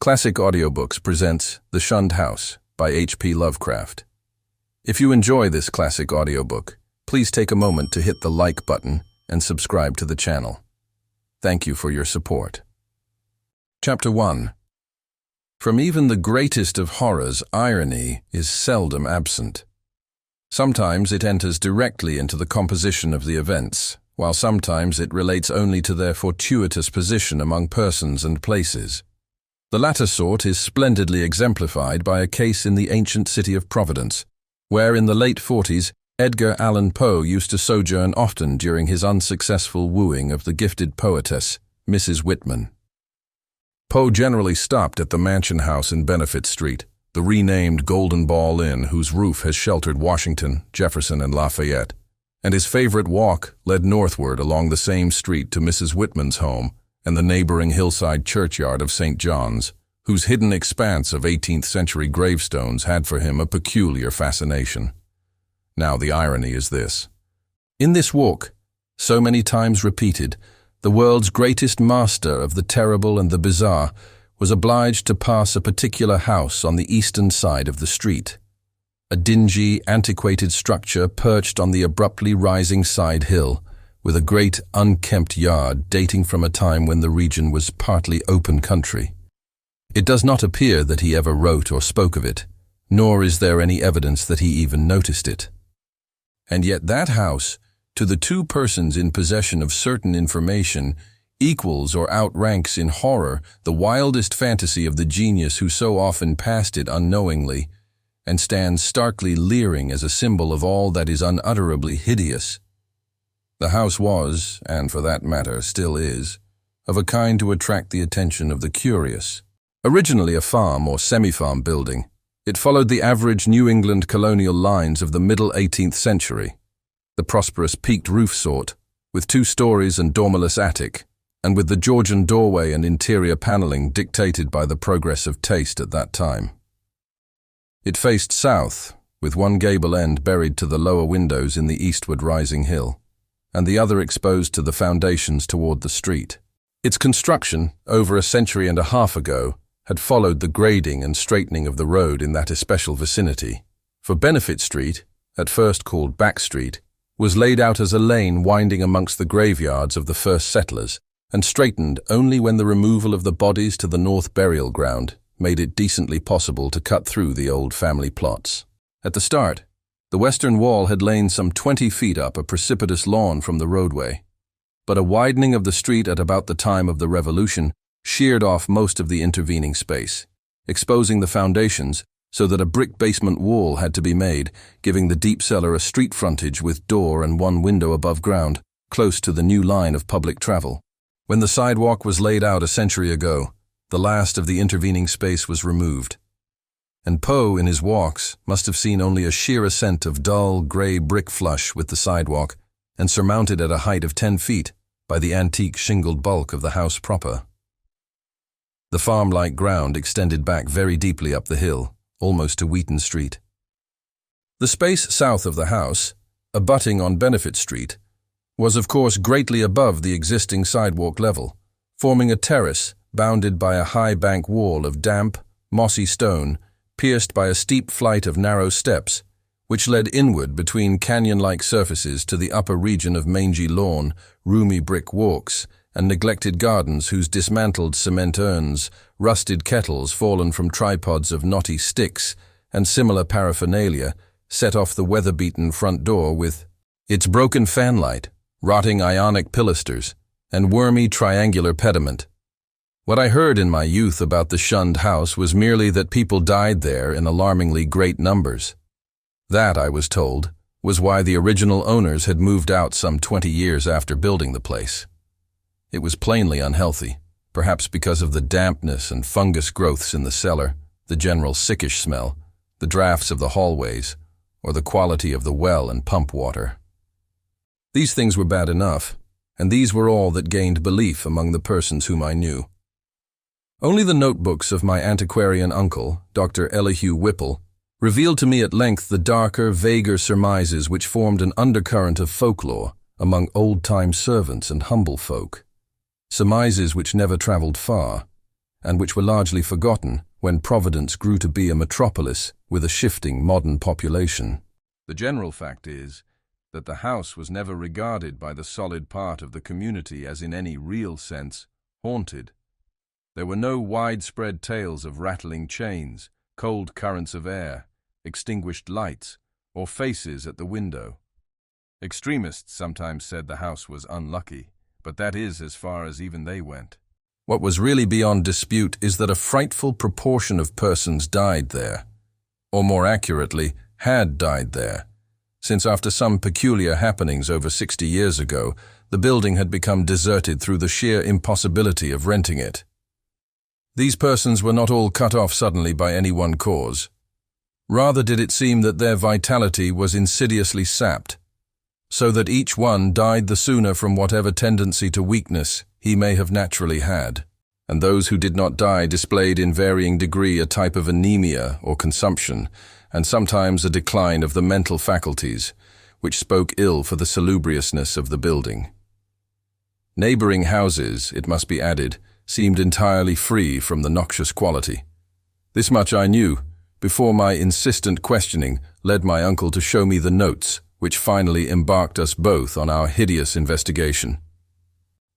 Classic Audiobooks presents The Shunned House by H.P. Lovecraft. If you enjoy this classic audiobook, please take a moment to hit the like button and subscribe to the channel. Thank you for your support. Chapter 1. From even the greatest of horrors, irony is seldom absent. Sometimes it enters directly into the composition of the events, while sometimes it relates only to their fortuitous position among persons and places. The latter sort is splendidly exemplified by a case in the ancient city of Providence, where in the late 40s Edgar Allan Poe used to sojourn often during his unsuccessful wooing of the gifted poetess, Mrs. Whitman. Poe generally stopped at the mansion house in Benefit Street, the renamed Golden Ball Inn whose roof has sheltered Washington, Jefferson, and Lafayette, and his favorite walk led northward along the same street to Mrs. Whitman's home and the neighboring hillside churchyard of St. John's, whose hidden expanse of 18th-century gravestones had for him a peculiar fascination. Now the irony is this. In this walk, so many times repeated, the world's greatest master of the terrible and the bizarre was obliged to pass a particular house on the eastern side of the street. A dingy, antiquated structure perched on the abruptly rising side hill, with a great unkempt yard dating from a time when the region was partly open country. It does not appear that he ever wrote or spoke of it, nor is there any evidence that he even noticed it. And yet that house, to the two persons in possession of certain information, equals or outranks in horror the wildest fantasy of the genius who so often passed it unknowingly, and stands starkly leering as a symbol of all that is unutterably hideous. The house was, and for that matter still is, of a kind to attract the attention of the curious. Originally a farm or semi-farm building, it followed the average New England colonial lines of the middle 18th century, the prosperous peaked roof sort, with 2 stories and dormerless attic, and with the Georgian doorway and interior paneling dictated by the progress of taste at that time. It faced south, with one gable end buried to the lower windows in the eastward rising hill, and the other exposed to the foundations toward the street. Its construction, over a century and a half ago, had followed the grading and straightening of the road in that especial vicinity. For Benefit Street, at first called Back Street, was laid out as a lane winding amongst the graveyards of the first settlers, and straightened only when the removal of the bodies to the north burial ground made it decently possible to cut through the old family plots. At the start, the western wall had lain some 20 feet up a precipitous lawn from the roadway, but a widening of the street at about the time of the Revolution sheared off most of the intervening space, exposing the foundations so that a brick basement wall had to be made, giving the deep cellar a street frontage with door and one window above ground, close to the new line of public travel. When the sidewalk was laid out a century ago, the last of the intervening space was removed, and Poe in his walks must have seen only a sheer ascent of dull, gray brick flush with the sidewalk, and surmounted at a height of 10 feet by the antique shingled bulk of the house proper. The farm-like ground extended back very deeply up the hill, almost to Wheaton Street. The space south of the house, abutting on Benefit Street, was of course greatly above the existing sidewalk level, forming a terrace bounded by a high bank wall of damp, mossy stone, pierced by a steep flight of narrow steps, which led inward between canyon-like surfaces to the upper region of mangy lawn, roomy brick walks, and neglected gardens whose dismantled cement urns, rusted kettles fallen from tripods of knotty sticks, and similar paraphernalia set off the weather-beaten front door with its broken fanlight, rotting ionic pilasters, and wormy triangular pediment. What I heard in my youth about the Shunned House was merely that people died there in alarmingly great numbers. That, I was told, was why the original owners had moved out some 20 years after building the place. It was plainly unhealthy, perhaps because of the dampness and fungus growths in the cellar, the general sickish smell, the drafts of the hallways, or the quality of the well and pump water. These things were bad enough, and these were all that gained belief among the persons whom I knew. Only the notebooks of my antiquarian uncle, Dr. Elihu Whipple, revealed to me at length the darker, vaguer surmises which formed an undercurrent of folklore among old-time servants and humble folk, surmises which never traveled far, and which were largely forgotten when Providence grew to be a metropolis with a shifting modern population. The general fact is that the house was never regarded by the solid part of the community as in any real sense haunted. There were no widespread tales of rattling chains, cold currents of air, extinguished lights, or faces at the window. Extremists sometimes said the house was unlucky, but that is as far as even they went. What was really beyond dispute is that a frightful proportion of persons died there, or more accurately, had died there, since after some peculiar happenings over 60 years ago, the building had become deserted through the sheer impossibility of renting it. These persons were not all cut off suddenly by any one cause. Rather did it seem that their vitality was insidiously sapped, so that each one died the sooner from whatever tendency to weakness he may have naturally had, and those who did not die displayed in varying degree a type of anemia or consumption, and sometimes a decline of the mental faculties, which spoke ill for the salubriousness of the building. Neighboring houses, it must be added, seemed entirely free from the noxious quality. This much I knew, before my insistent questioning led my uncle to show me the notes, which finally embarked us both on our hideous investigation.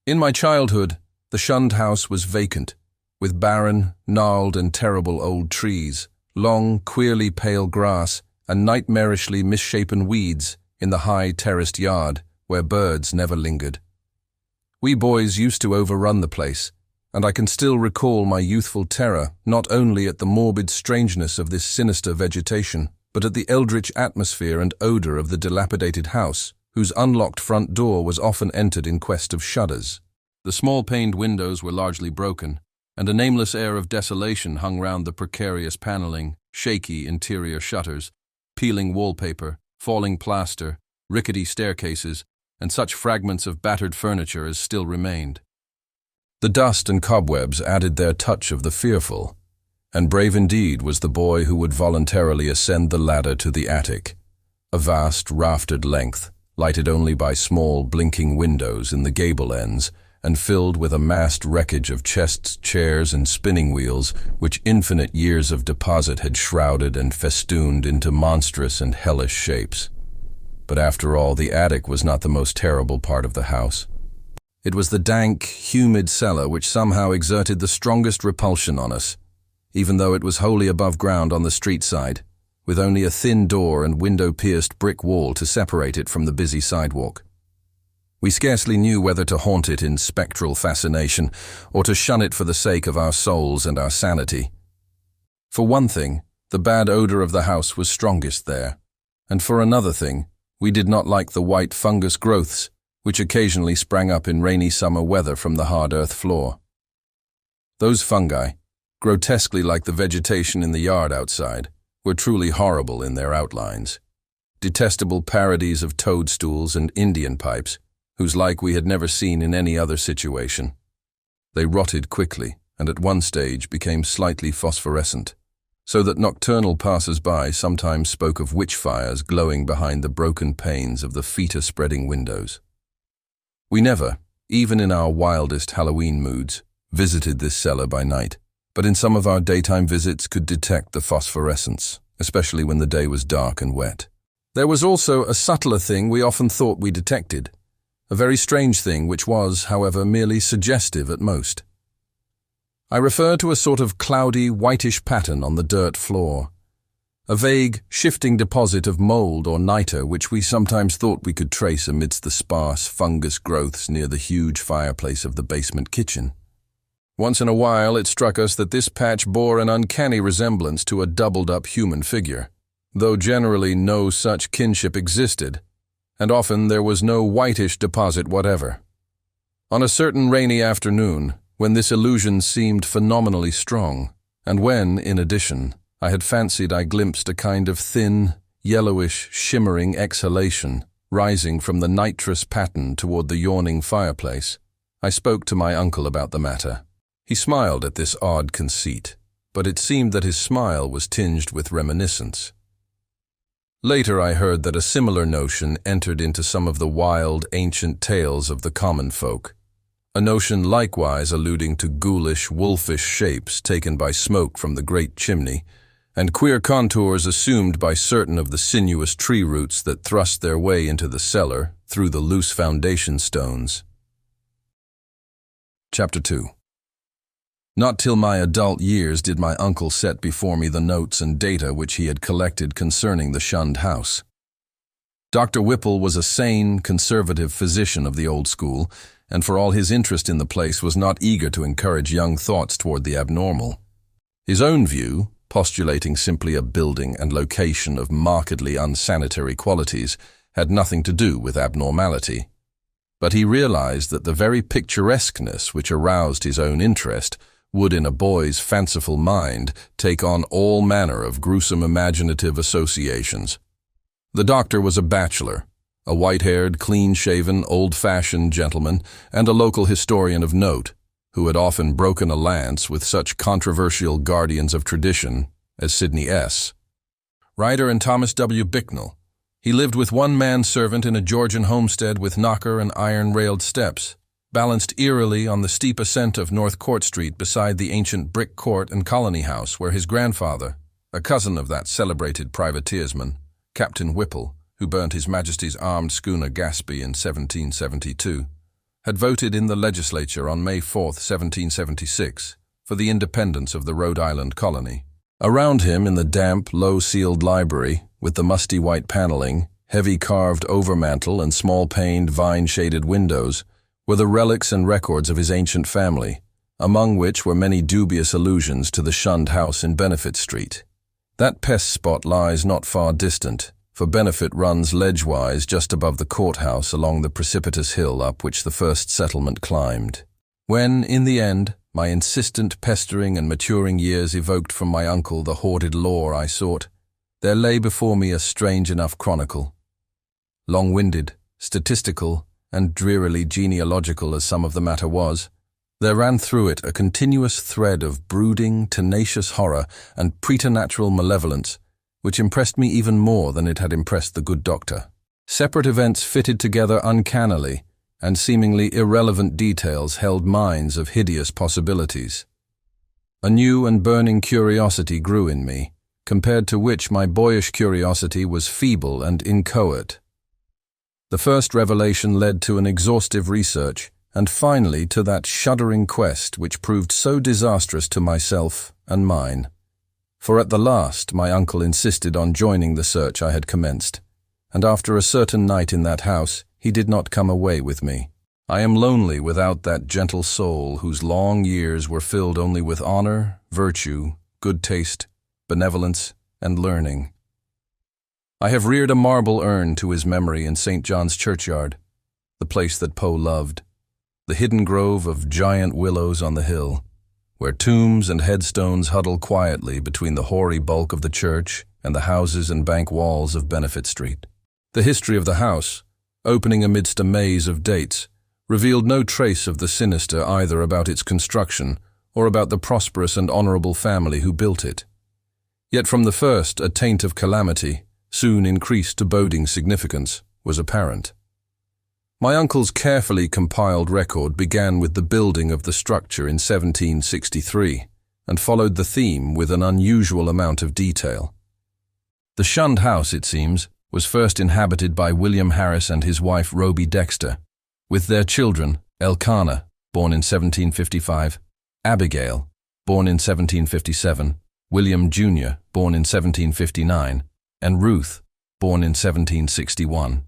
In my childhood, the Shunned House was vacant, with barren, gnarled and terrible old trees, long, queerly pale grass, and nightmarishly misshapen weeds in the high terraced yard where birds never lingered. We boys used to overrun the place, and I can still recall my youthful terror not only at the morbid strangeness of this sinister vegetation, but at the eldritch atmosphere and odor of the dilapidated house, whose unlocked front door was often entered in quest of shudders. The small-paned windows were largely broken, and a nameless air of desolation hung round the precarious paneling, shaky interior shutters, peeling wallpaper, falling plaster, rickety staircases, and such fragments of battered furniture as still remained. The dust and cobwebs added their touch of the fearful, and brave indeed was the boy who would voluntarily ascend the ladder to the attic, a vast raftered length, lighted only by small blinking windows in the gable ends, and filled with a massed wreckage of chests, chairs, and spinning wheels which infinite years of deposit had shrouded and festooned into monstrous and hellish shapes. But after all, the attic was not the most terrible part of the house. It was the dank, humid cellar which somehow exerted the strongest repulsion on us, even though it was wholly above ground on the street side, with only a thin door and window-pierced brick wall to separate it from the busy sidewalk. We scarcely knew whether to haunt it in spectral fascination or to shun it for the sake of our souls and our sanity. For one thing, the bad odor of the house was strongest there, and for another thing, we did not like the white fungus growths which occasionally sprang up in rainy summer weather from the hard earth floor. Those fungi, grotesquely like the vegetation in the yard outside, were truly horrible in their outlines. Detestable parodies of toadstools and Indian pipes, whose like we had never seen in any other situation. They rotted quickly and at one stage became slightly phosphorescent, so that nocturnal passers-by sometimes spoke of witch fires glowing behind the broken panes of the feta-spreading windows. We never, even in our wildest Halloween moods, visited this cellar by night, but in some of our daytime visits could detect the phosphorescence, especially when the day was dark and wet. There was also a subtler thing we often thought we detected, a very strange thing which was, however, merely suggestive at most. I refer to a sort of cloudy, whitish pattern on the dirt floor, a vague, shifting deposit of mold or niter which we sometimes thought we could trace amidst the sparse fungus growths near the huge fireplace of the basement kitchen. Once in a while it struck us that this patch bore an uncanny resemblance to a doubled-up human figure, though generally no such kinship existed, and often there was no whitish deposit whatever. On a certain rainy afternoon, when this illusion seemed phenomenally strong, and when, in addition, I had fancied I glimpsed a kind of thin, yellowish, shimmering exhalation rising from the nitrous pattern toward the yawning fireplace, I spoke to my uncle about the matter. He smiled at this odd conceit, but it seemed that his smile was tinged with reminiscence. Later I heard that a similar notion entered into some of the wild, ancient tales of the common folk, a notion likewise alluding to ghoulish, wolfish shapes taken by smoke from the great chimney, and queer contours assumed by certain of the sinuous tree roots that thrust their way into the cellar through the loose foundation stones. Chapter 2. Not till my adult years did my uncle set before me the notes and data which he had collected concerning the Shunned House. Dr. Whipple was a sane, conservative physician of the old school, and for all his interest in the place was not eager to encourage young thoughts toward the abnormal. His own view, postulating simply a building and location of markedly unsanitary qualities, had nothing to do with abnormality. But he realized that the very picturesqueness which aroused his own interest would in a boy's fanciful mind take on all manner of gruesome imaginative associations. The doctor was a bachelor, a white-haired, clean-shaven, old-fashioned gentleman, and a local historian of note, who had often broken a lance with such controversial guardians of tradition as Sidney S. Ryder and Thomas W. Bicknell. He lived with one man-servant in a Georgian homestead with knocker and iron-railed steps, balanced eerily on the steep ascent of North Court Street beside the ancient brick court and colony house where his grandfather, a cousin of that celebrated privateersman, Captain Whipple, who burnt His Majesty's armed schooner Gaspee in 1772, had voted in the legislature on May 4, 1776, for the independence of the Rhode Island colony. Around him in the damp, low-ceiled library, with the musty white paneling, heavy carved overmantel and small-paned, vine-shaded windows, were the relics and records of his ancient family, among which were many dubious allusions to the Shunned House in Benefit Street. That pest spot lies not far distant, for Benefit runs ledgewise just above the courthouse along the precipitous hill up which the first settlement climbed. When, in the end, my insistent pestering and maturing years evoked from my uncle the hoarded lore I sought, there lay before me a strange enough chronicle. Long-winded, statistical, and drearily genealogical as some of the matter was, there ran through it a continuous thread of brooding, tenacious horror and preternatural malevolence, which impressed me even more than it had impressed the good doctor. Separate events fitted together uncannily, and seemingly irrelevant details held mines of hideous possibilities. A new and burning curiosity grew in me, compared to which my boyish curiosity was feeble and inchoate. The first revelation led to an exhaustive research, and finally to that shuddering quest which proved so disastrous to myself and mine. For at the last my uncle insisted on joining the search I had commenced, and after a certain night in that house he did not come away with me. I am lonely without that gentle soul whose long years were filled only with honor, virtue, good taste, benevolence, and learning. I have reared a marble urn to his memory in St. John's churchyard, the place that Poe loved, the hidden grove of giant willows on the hill, where tombs and headstones huddle quietly between the hoary bulk of the church and the houses and bank walls of Benefit Street. The history of the house, opening amidst a maze of dates, revealed no trace of the sinister either about its construction or about the prosperous and honorable family who built it. Yet from the first, a taint of calamity, soon increased to boding significance, was apparent. My uncle's carefully compiled record began with the building of the structure in 1763 and followed the theme with an unusual amount of detail. The Shunned House, it seems, was first inhabited by William Harris and his wife Roby Dexter, with their children Elkanah, born in 1755, Abigail, born in 1757, William Jr., born in 1759, and Ruth, born in 1761.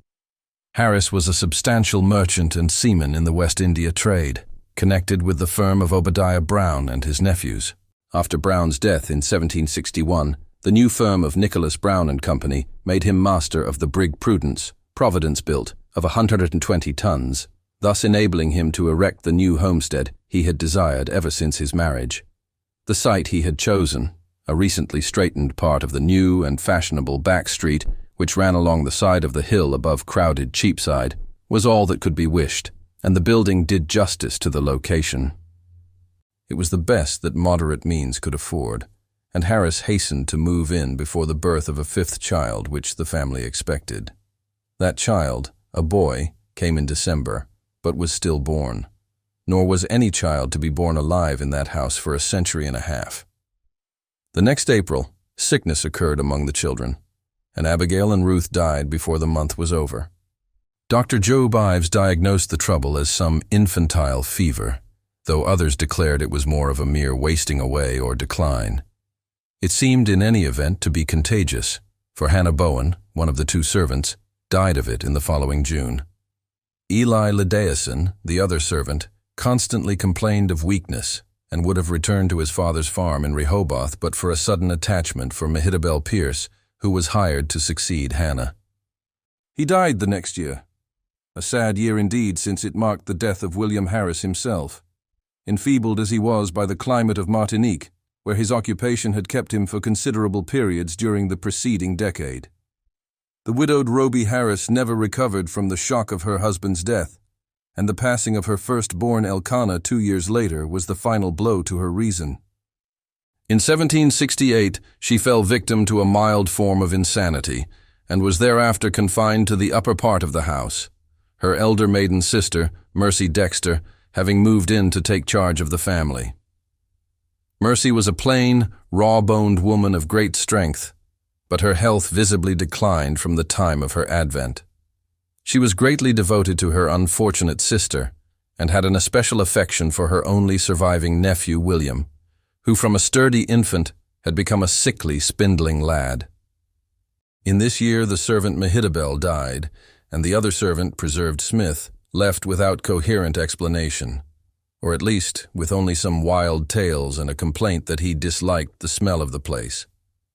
Harris was a substantial merchant and seaman in the West India trade, connected with the firm of Obadiah Brown and his nephews. After Brown's death in 1761, the new firm of Nicholas Brown and Company made him master of the brig Prudence, Providence-built, of 120 tons, thus enabling him to erect the new homestead he had desired ever since his marriage. The site he had chosen, a recently straightened part of the new and fashionable back street, which ran along the side of the hill above crowded Cheapside, was all that could be wished, and the building did justice to the location. It was the best that moderate means could afford, and Harris hastened to move in before the birth of a fifth child which the family expected. That child, a boy, came in December, but was stillborn. nor was any child to be born alive in that house for a century and a half. The next April, sickness occurred among the children, and Abigail and Ruth died before the month was over. Dr. Job Ives diagnosed the trouble as some infantile fever, though others declared it was more of a mere wasting away or decline. It seemed in any event to be contagious, for Hannah Bowen, one of the two servants, died of it in the following June. Eli Lideason, the other servant, constantly complained of weakness and would have returned to his father's farm in Rehoboth but for a sudden attachment for Mehitabel Pierce, who was hired to succeed Hannah. He died the next year. A sad year indeed, since it marked the death of William Harris himself. Enfeebled as he was by the climate of Martinique, where his occupation had kept him for considerable periods during the preceding decade. The widowed Roby Harris never recovered from the shock of her husband's death, and the passing of her firstborn Elkanah 2 years later was the final blow to her reason. In 1768, she fell victim to a mild form of insanity, and was thereafter confined to the upper part of the house, her elder maiden sister, Mercy Dexter, having moved in to take charge of the family. Mercy was a plain, raw-boned woman of great strength, but her health visibly declined from the time of her advent. She was greatly devoted to her unfortunate sister, and had an especial affection for her only surviving nephew, William, who from a sturdy infant had become a sickly, spindling lad. In this year the servant Mehitabel died, and the other servant, Preserved Smith, left without coherent explanation, or at least with only some wild tales and a complaint that he disliked the smell of the place.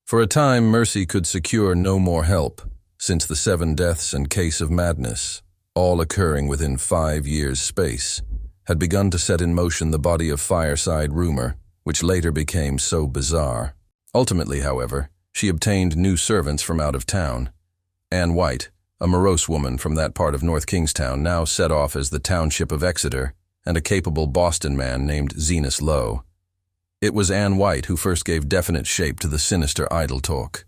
For a time Mercy could secure no more help, since the 7 deaths and case of madness, all occurring within 5 years' space, had begun to set in motion the body of fireside rumor, which later became so bizarre. Ultimately, however, she obtained new servants from out of town. Anne White, a morose woman from that part of North Kingstown, now set off as the township of Exeter, and a capable Boston man named Zenas Lowe. It was Anne White who first gave definite shape to the sinister idle talk.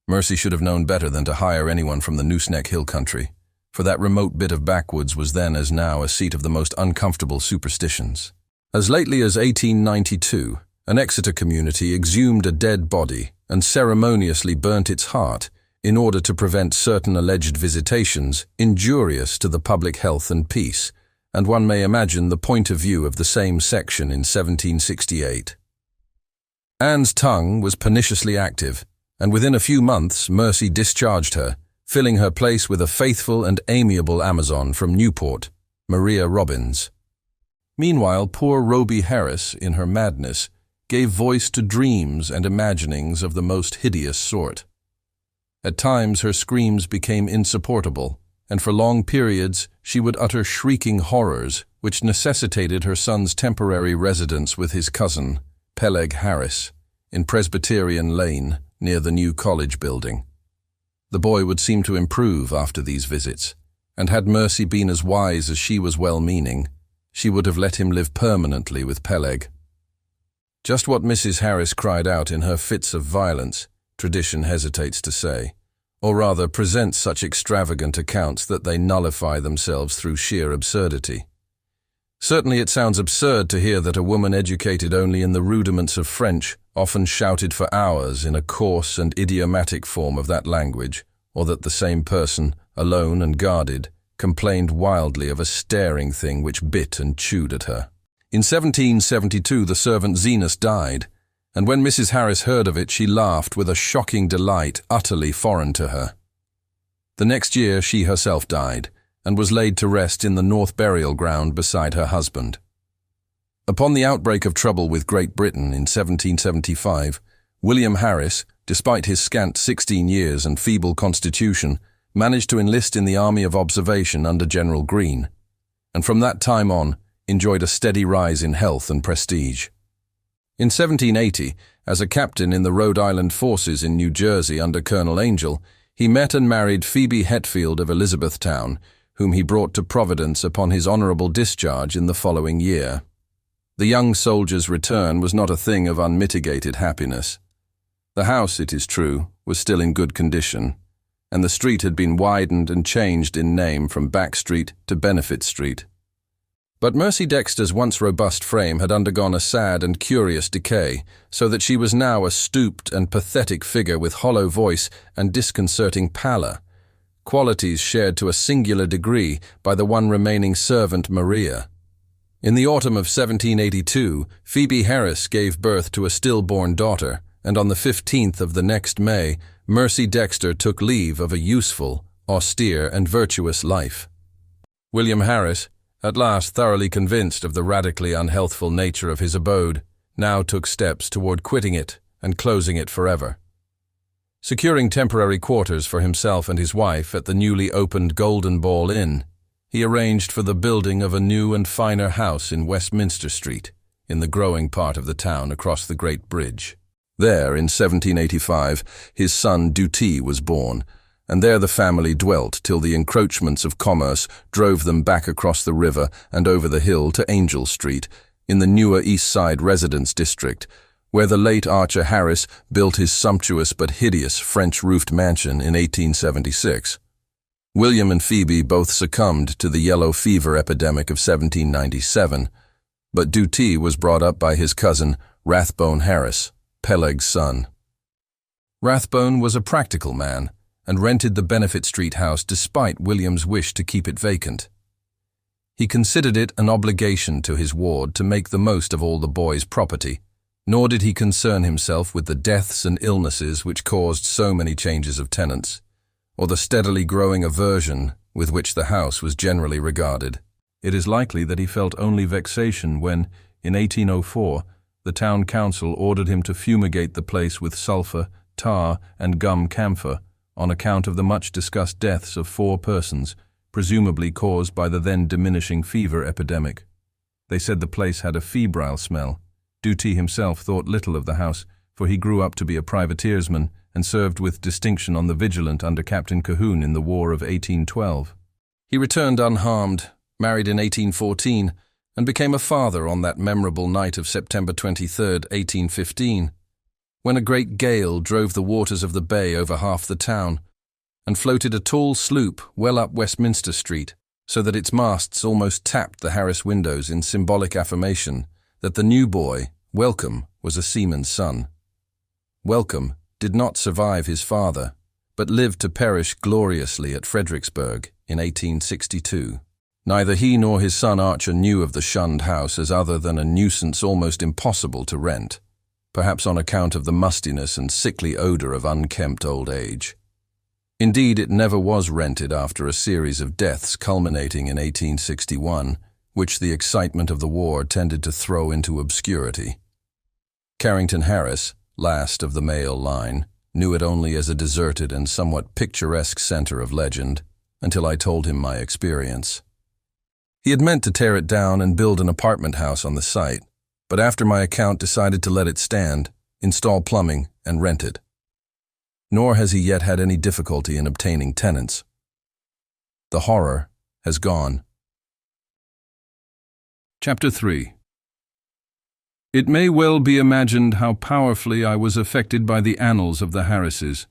Mercy should have known better than to hire anyone from the Nooseneck Hill country, for that remote bit of backwoods was then as now a seat of the most uncomfortable superstitions. As lately as 1892, an Exeter community exhumed a dead body and ceremoniously burnt its heart in order to prevent certain alleged visitations injurious to the public health and peace, and one may imagine the point of view of the same section in 1768. Anne's tongue was perniciously active, and within a few months Mercy discharged her, filling her place with a faithful and amiable Amazon from Newport, Maria Robbins. Meanwhile, poor Roby Harris, in her madness, gave voice to dreams and imaginings of the most hideous sort. At times her screams became insupportable, and for long periods she would utter shrieking horrors which necessitated her son's temporary residence with his cousin, Peleg Harris, in Presbyterian Lane, near the new college building. The boy would seem to improve after these visits, and had Mercy been as wise as she was well-meaning, she would have let him live permanently with Peleg. Just what Mrs. Harris cried out in her fits of violence, tradition hesitates to say, or rather presents such extravagant accounts that they nullify themselves through sheer absurdity. Certainly it sounds absurd to hear that a woman educated only in the rudiments of French often shouted for hours in a coarse and idiomatic form of that language, or that the same person, alone and guarded, complained wildly of a staring thing which bit and chewed at her. In 1772 the servant Zenas died, and when Mrs. Harris heard of it she laughed with a shocking delight utterly foreign to her. The next year she herself died, and was laid to rest in the North Burial Ground beside her husband. Upon the outbreak of trouble with Great Britain in 1775, William Harris, despite his scant 16 years and feeble constitution, managed to enlist in the Army of Observation under General Greene, and from that time on enjoyed a steady rise in health and prestige. In 1780, as a captain in the Rhode Island forces in New Jersey under Colonel Angell, he met and married Phoebe Hetfield of Elizabethtown, whom he brought to Providence upon his honorable discharge in the following year. The young soldier's return was not a thing of unmitigated happiness. The house, it is true, was still in good condition, and the street had been widened and changed in name from Back Street to Benefit Street. But Mercy Dexter's once robust frame had undergone a sad and curious decay, so that she was now a stooped and pathetic figure with hollow voice and disconcerting pallor, qualities shared to a singular degree by the one remaining servant, Maria. In the autumn of 1782, Phoebe Harris gave birth to a stillborn daughter, and on the 15th of the next May, Mercy Dexter took leave of a useful, austere, and virtuous life. William Harris, at last thoroughly convinced of the radically unhealthful nature of his abode, now took steps toward quitting it and closing it forever. Securing temporary quarters for himself and his wife at the newly opened Golden Ball Inn, he arranged for the building of a new and finer house in Westminster Street, in the growing part of the town across the Great Bridge. There, in 1785, his son Dutee was born, and there the family dwelt till the encroachments of commerce drove them back across the river and over the hill to Angel Street, in the newer East Side residence district, where the late Archer Harris built his sumptuous but hideous French-roofed mansion in 1876. William and Phoebe both succumbed to the yellow fever epidemic of 1797, but Dutee was brought up by his cousin, Rathbone Harris, Peleg's son. Rathbone was a practical man, and rented the Benefit Street house despite William's wish to keep it vacant. He considered it an obligation to his ward to make the most of all the boy's property, nor did he concern himself with the deaths and illnesses which caused so many changes of tenants, or the steadily growing aversion with which the house was generally regarded. It is likely that he felt only vexation when, in 1804, the town council ordered him to fumigate the place with sulphur, tar, and gum camphor, on account of the much-discussed deaths of 4 persons, presumably caused by the then diminishing fever epidemic. They said the place had a febrile smell. Dutee himself thought little of the house, for he grew up to be a privateersman and served with distinction on the Vigilant under Captain Cahoon in the War of 1812. He returned unharmed, married in 1814, and became a father on that memorable night of September 23, 1815. When a great gale drove the waters of the bay over half the town, and floated a tall sloop well up Westminster Street, so that its masts almost tapped the Harris windows in symbolic affirmation that the new boy, Welcome, was a seaman's son. Welcome did not survive his father, but lived to perish gloriously at Fredericksburg in 1862. Neither he nor his son Archer knew of the Shunned House as other than a nuisance almost impossible to rent, perhaps on account of the mustiness and sickly odor of unkempt old age. Indeed, it never was rented after a series of deaths culminating in 1861, which the excitement of the war tended to throw into obscurity. Carrington Harris, last of the male line, knew it only as a deserted and somewhat picturesque center of legend, until I told him my experience. He had meant to tear it down and build an apartment house on the site, but after my account decided to let it stand, install plumbing, and rent it. Nor has he yet had any difficulty in obtaining tenants. The horror has gone. Chapter 3. It may well be imagined how powerfully I was affected by the annals of the Harrises.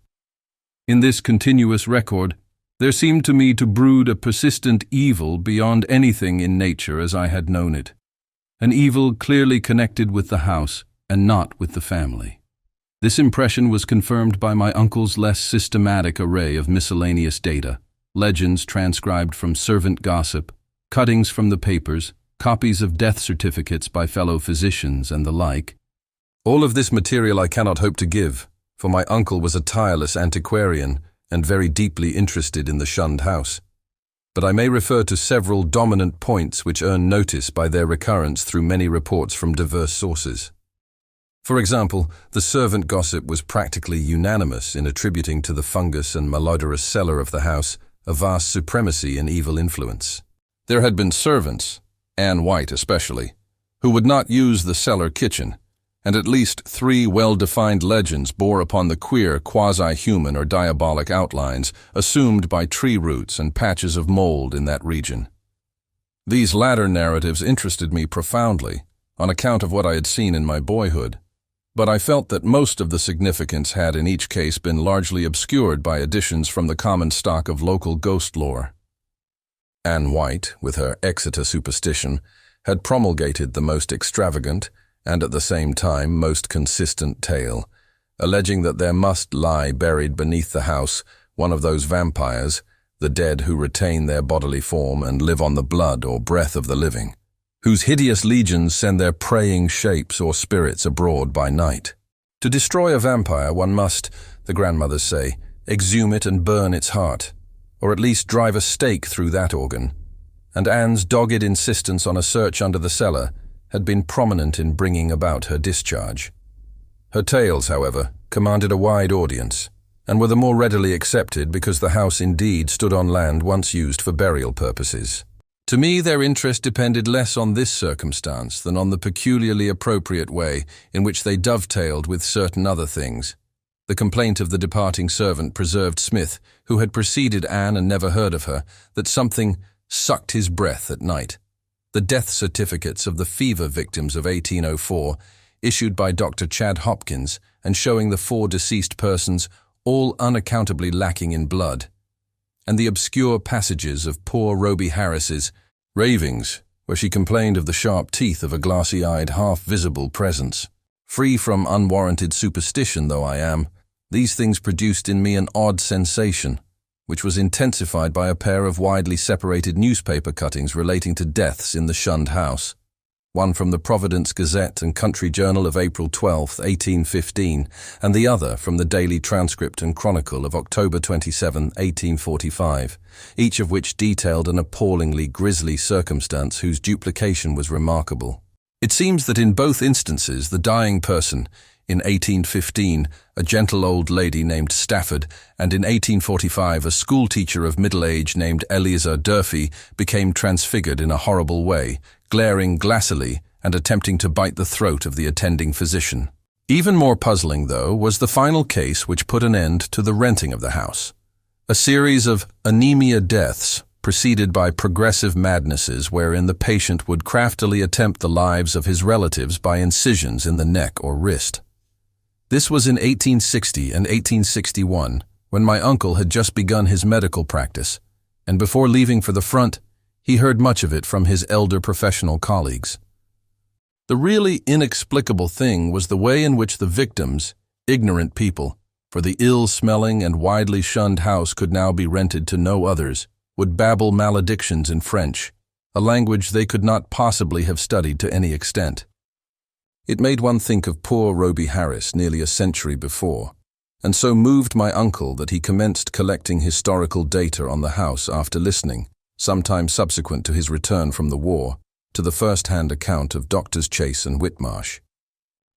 In this continuous record, there seemed to me to brood a persistent evil beyond anything in nature as I had known it. An evil clearly connected with the house and not with the family. This impression was confirmed by my uncle's less systematic array of miscellaneous data, legends transcribed from servant gossip, cuttings from the papers, copies of death certificates by fellow physicians, and the like. All of this material I cannot hope to give, for my uncle was a tireless antiquarian and very deeply interested in the Shunned House. But I may refer to several dominant points which earn notice by their recurrence through many reports from diverse sources. For example, the servant gossip was practically unanimous in attributing to the fungus and malodorous cellar of the house a vast supremacy and evil influence. There had been servants, Anne White especially, who would not use the cellar kitchen, and at least 3 well-defined legends bore upon the queer quasi-human or diabolic outlines assumed by tree roots and patches of mold in that region. These latter narratives interested me profoundly, on account of what I had seen in my boyhood, but I felt that most of the significance had in each case been largely obscured by additions from the common stock of local ghost lore. Anne White, with her Exeter superstition, had promulgated the most extravagant and at the same time most consistent tale, alleging that there must lie buried beneath the house one of those vampires, the dead who retain their bodily form and live on the blood or breath of the living, whose hideous legions send their preying shapes or spirits abroad by night. To destroy a vampire, one must, the grandmothers say, exhume it and burn its heart, or at least drive a stake through that organ, and Anne's dogged insistence on a search under the cellar had been prominent in bringing about her discharge. Her tales, however, commanded a wide audience, and were the more readily accepted because the house indeed stood on land once used for burial purposes. To me, their interest depended less on this circumstance than on the peculiarly appropriate way in which they dovetailed with certain other things. The complaint of the departing servant preserved Smith, who had preceded Anne and never heard of her, that something sucked his breath at night. The death certificates of the fever victims of 1804, issued by Dr. Chad Hopkins and showing the 4 deceased persons all unaccountably lacking in blood, and the obscure passages of poor Roby Harris's ravings, where she complained of the sharp teeth of a glassy-eyed, half-visible presence. Free from unwarranted superstition though I am, these things produced in me an odd sensation, which was intensified by a pair of widely separated newspaper cuttings relating to deaths in the Shunned House, one from the Providence Gazette and Country Journal of April 12, 1815, and the other from the Daily Transcript and Chronicle of October 27, 1845, each of which detailed an appallingly grisly circumstance whose duplication was remarkable. It seems that in both instances the dying person, in 1815 a gentle old lady named Stafford, and in 1845 a schoolteacher of middle age named Eliza Durfee, became transfigured in a horrible way, glaring glassily and attempting to bite the throat of the attending physician. Even more puzzling, though, was the final case which put an end to the renting of the house. A series of anemia deaths, preceded by progressive madnesses wherein the patient would craftily attempt the lives of his relatives by incisions in the neck or wrist. This was in 1860 and 1861, when my uncle had just begun his medical practice, and before leaving for the front, he heard much of it from his elder professional colleagues. The really inexplicable thing was the way in which the victims, ignorant people, for the ill-smelling and widely shunned house could now be rented to no others, would babble maledictions in French, a language they could not possibly have studied to any extent. It made one think of poor Roby Harris nearly a century before, and so moved my uncle that he commenced collecting historical data on the house after listening, sometime subsequent to his return from the war, to the first-hand account of Doctors Chase and Whitmarsh.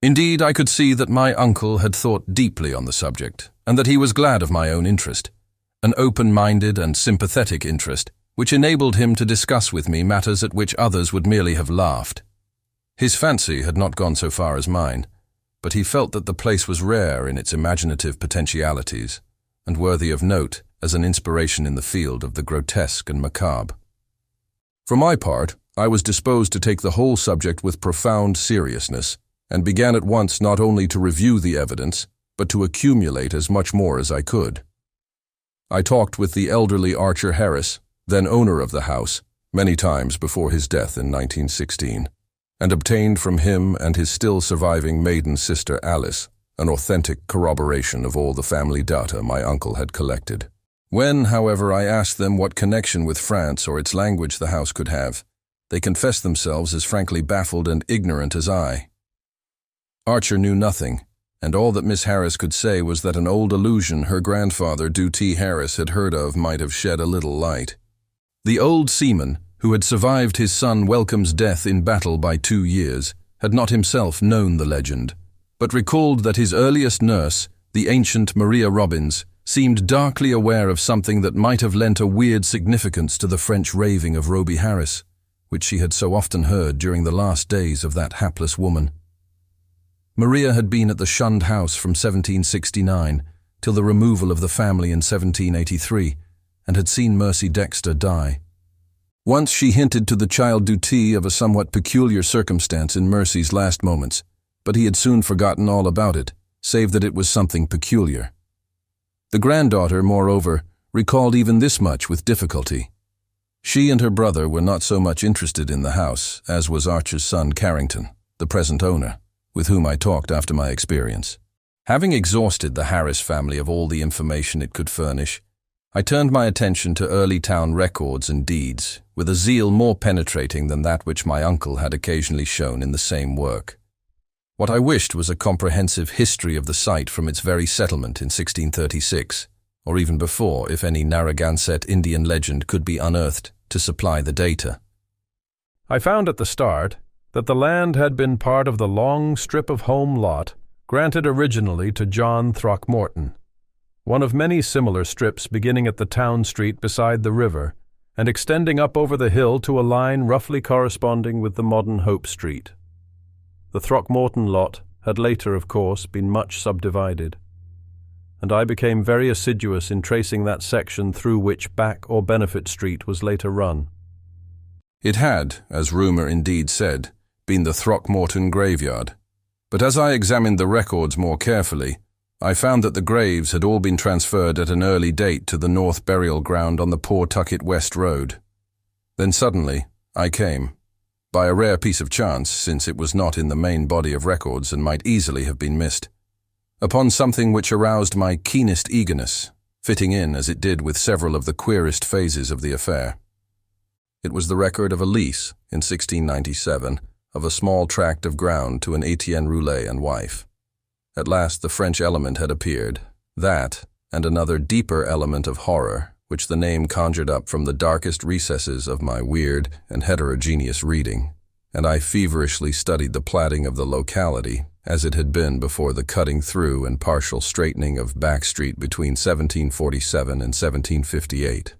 Indeed, I could see that my uncle had thought deeply on the subject, and that he was glad of my own interest, an open-minded and sympathetic interest, which enabled him to discuss with me matters at which others would merely have laughed. His fancy had not gone so far as mine, but he felt that the place was rare in its imaginative potentialities, and worthy of note as an inspiration in the field of the grotesque and macabre. For my part, I was disposed to take the whole subject with profound seriousness, and began at once not only to review the evidence, but to accumulate as much more as I could. I talked with the elderly Archer Harris, then owner of the house, many times before his death in 1916, and obtained from him and his still surviving maiden sister Alice an authentic corroboration of all the family data my uncle had collected. When, however, I asked them what connection with France or its language the house could have, they confessed themselves as frankly baffled and ignorant as I. Archer knew nothing, and all that Miss Harris could say was that an old allusion her grandfather, T. Harris, had heard of might have shed a little light. The old seaman, who had survived his son Welcome's death in battle by 2 years, had not himself known the legend, but recalled that his earliest nurse, the ancient Maria Robbins, seemed darkly aware of something that might have lent a weird significance to the French raving of Roby Harris, which she had so often heard during the last days of that hapless woman. Maria had been at the Shunned House from 1769 till the removal of the family in 1783, and had seen Mercy Dexter die. Once she hinted to the child Duty of a somewhat peculiar circumstance in Mercy's last moments, but he had soon forgotten all about it, save that it was something peculiar. The granddaughter, moreover, recalled even this much with difficulty. She and her brother were not so much interested in the house as was Archer's son Carrington, the present owner, with whom I talked after my experience. Having exhausted the Harris family of all the information it could furnish, I turned my attention to early town records and deeds, with a zeal more penetrating than that which my uncle had occasionally shown in the same work. What I wished was a comprehensive history of the site from its very settlement in 1636, or even before, if any Narragansett Indian legend could be unearthed to supply the data. I found at the start that the land had been part of the long strip of home lot granted originally to John Throckmorton, one of many similar strips beginning at the town street beside the river and extending up over the hill to a line roughly corresponding with the modern Hope Street. The Throckmorton lot had later, of course, been much subdivided, and I became very assiduous in tracing that section through which Back or Benefit Street was later run. It had, as rumour indeed said, been the Throckmorton graveyard, but as I examined the records more carefully, I found that the graves had all been transferred at an early date to the North Burial Ground on the Pawtucket West Road. Then suddenly, I came, by a rare piece of chance since it was not in the main body of records and might easily have been missed, upon something which aroused my keenest eagerness, fitting in as it did with several of the queerest phases of the affair. It was the record of a lease, in 1697, of a small tract of ground to an Etienne Roulet and wife. At last the French element had appeared, that, and another deeper element of horror, which the name conjured up from the darkest recesses of my weird and heterogeneous reading, and I feverishly studied the platting of the locality, as it had been before the cutting through and partial straightening of Back Street between 1747 and 1758.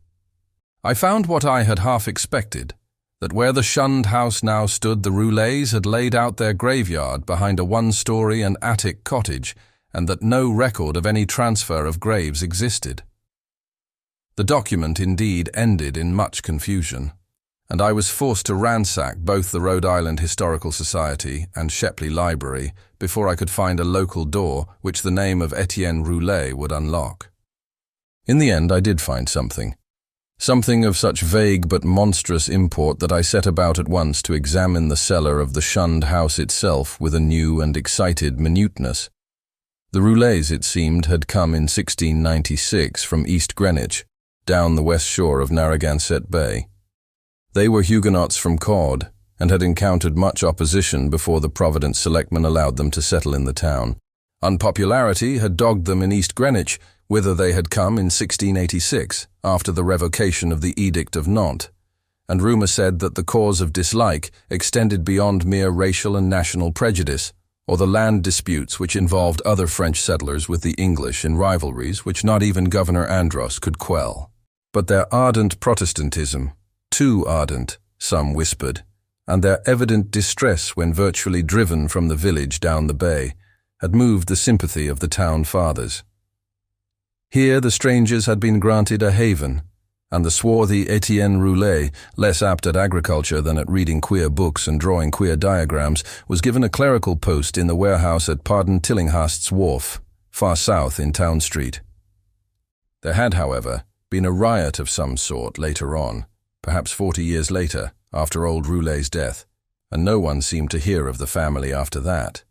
I found what I had half expected, that where the Shunned House now stood, the Roulets had laid out their graveyard behind a one-story and attic cottage, and that no record of any transfer of graves existed. The document indeed ended in much confusion, and I was forced to ransack both the Rhode Island Historical Society and Shepley Library before I could find a local door which the name of Etienne Roulet would unlock. In the end I did find something of such vague but monstrous import that I set about at once to examine the cellar of the Shunned House itself with a new and excited minuteness. The Roulets, it seemed, had come in 1696 from East Greenwich, down the west shore of Narragansett Bay. They were Huguenots from Caude, and had encountered much opposition before the Providence selectmen allowed them to settle in the town. Unpopularity had dogged them in East Greenwich, whither they had come in 1686, after the revocation of the Edict of Nantes, and rumour said that the cause of dislike extended beyond mere racial and national prejudice, or the land disputes which involved other French settlers with the English in rivalries which not even Governor Andros could quell. But their ardent Protestantism, too ardent, some whispered, and their evident distress when virtually driven from the village down the bay, had moved the sympathy of the town fathers. Here the strangers had been granted a haven, and the swarthy Etienne Roulet, less apt at agriculture than at reading queer books and drawing queer diagrams, was given a clerical post in the warehouse at Pardon Tillinghast's wharf, far south in Town Street. There had, however, been a riot of some sort later on, perhaps 40 years later, after old Roulet's death, and no one seemed to hear of the family after that.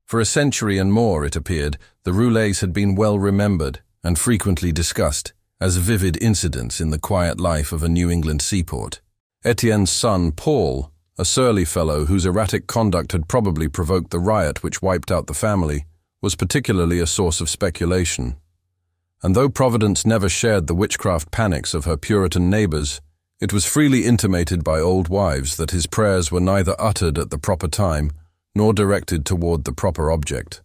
For a century and more, it appeared, the Roulets had been well remembered and frequently discussed as vivid incidents in the quiet life of a New England seaport. Etienne's son, Paul, a surly fellow whose erratic conduct had probably provoked the riot which wiped out the family, was particularly a source of speculation. And though Providence never shared the witchcraft panics of her Puritan neighbours, it was freely intimated by old wives that his prayers were neither uttered at the proper time nor directed toward the proper object.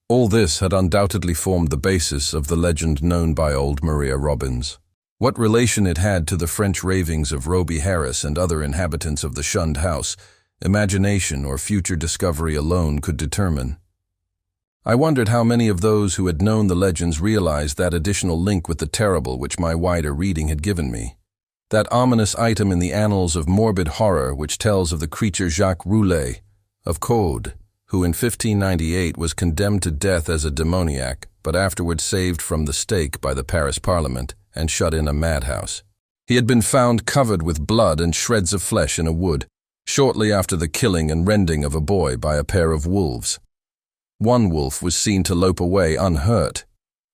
All this had undoubtedly formed the basis of the legend known by old Maria Robbins. What relation it had to the French ravings of Roby Harris and other inhabitants of the Shunned House, imagination or future discovery alone could determine. I wondered how many of those who had known the legends realized that additional link with the terrible which my wider reading had given me. That ominous item in the annals of morbid horror which tells of the creature Jacques Roulet, of Caude, who in 1598 was condemned to death as a demoniac, but afterwards saved from the stake by the Paris Parliament and shut in a madhouse. He had been found covered with blood and shreds of flesh in a wood, shortly after the killing and rending of a boy by a pair of wolves. One wolf was seen to lope away unhurt.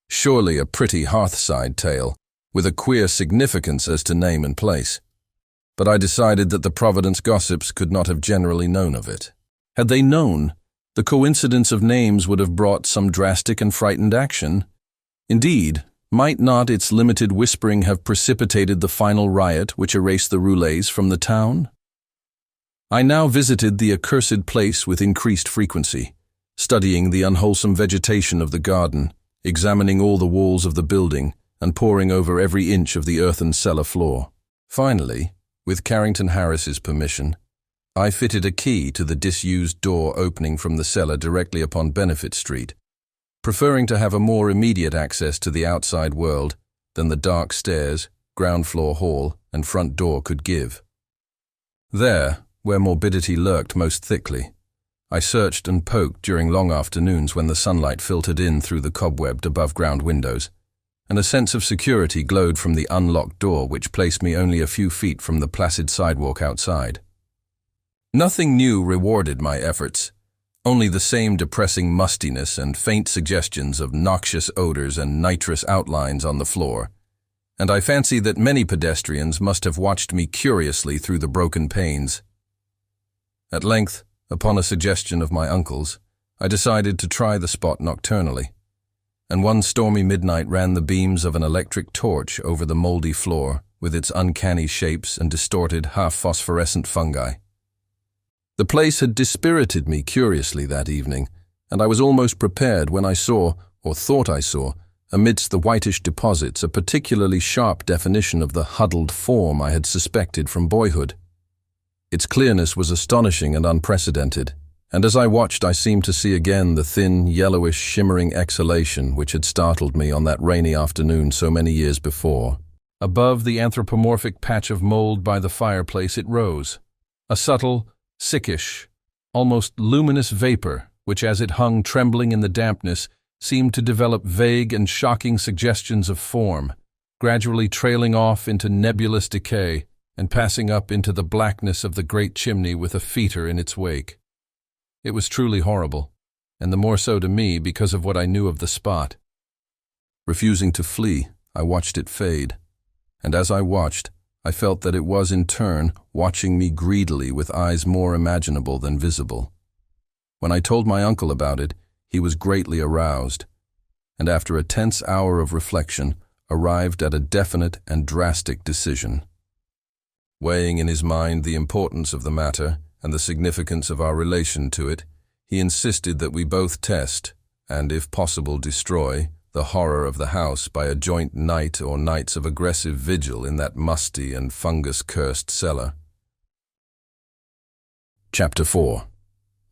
Surely a pretty hearthside tale, with a queer significance as to name and place. But I decided that the Providence gossips could not have generally known of it. Had they known, the coincidence of names would have brought some drastic and frightened action. Indeed, might not its limited whispering have precipitated the final riot which erased the Roulets from the town? I now visited the accursed place with increased frequency, studying the unwholesome vegetation of the garden, examining all the walls of the building, and poring over every inch of the earthen cellar floor. Finally, with Carrington Harris's permission, I fitted a key to the disused door opening from the cellar directly upon Benefit Street, preferring to have a more immediate access to the outside world than the dark stairs, ground floor hall, and front door could give. There, where morbidity lurked most thickly, I searched and poked during long afternoons when the sunlight filtered in through the cobwebbed above-ground windows, and a sense of security glowed from the unlocked door which placed me only a few feet from the placid sidewalk outside. Nothing new rewarded my efforts, only the same depressing mustiness and faint suggestions of noxious odors and nitrous outlines on the floor, and I fancy that many pedestrians must have watched me curiously through the broken panes. At length, upon a suggestion of my uncle's, I decided to try the spot nocturnally, and one stormy midnight ran the beams of an electric torch over the moldy floor with its uncanny shapes and distorted, half-phosphorescent fungi. The place had dispirited me curiously that evening, and I was almost prepared when I saw, or thought I saw, amidst the whitish deposits a particularly sharp definition of the huddled form I had suspected from boyhood. Its clearness was astonishing and unprecedented, and as I watched I seemed to see again the thin, yellowish, shimmering exhalation which had startled me on that rainy afternoon so many years before. Above the anthropomorphic patch of mold by the fireplace it rose, a subtle, sickish, almost luminous vapor, which as it hung trembling in the dampness, seemed to develop vague and shocking suggestions of form, gradually trailing off into nebulous decay and passing up into the blackness of the great chimney with a fetor in its wake. It was truly horrible, and the more so to me because of what I knew of the spot. Refusing to flee, I watched it fade, and as I watched, I felt that it was in turn watching me greedily with eyes more imaginable than visible. When I told my uncle about it, he was greatly aroused, and after a tense hour of reflection, arrived at a definite and drastic decision. Weighing in his mind the importance of the matter and the significance of our relation to it, he insisted that we both test, and if possible destroy, the horror of the house by a joint night or nights of aggressive vigil in that musty and fungus-cursed cellar. Chapter 4.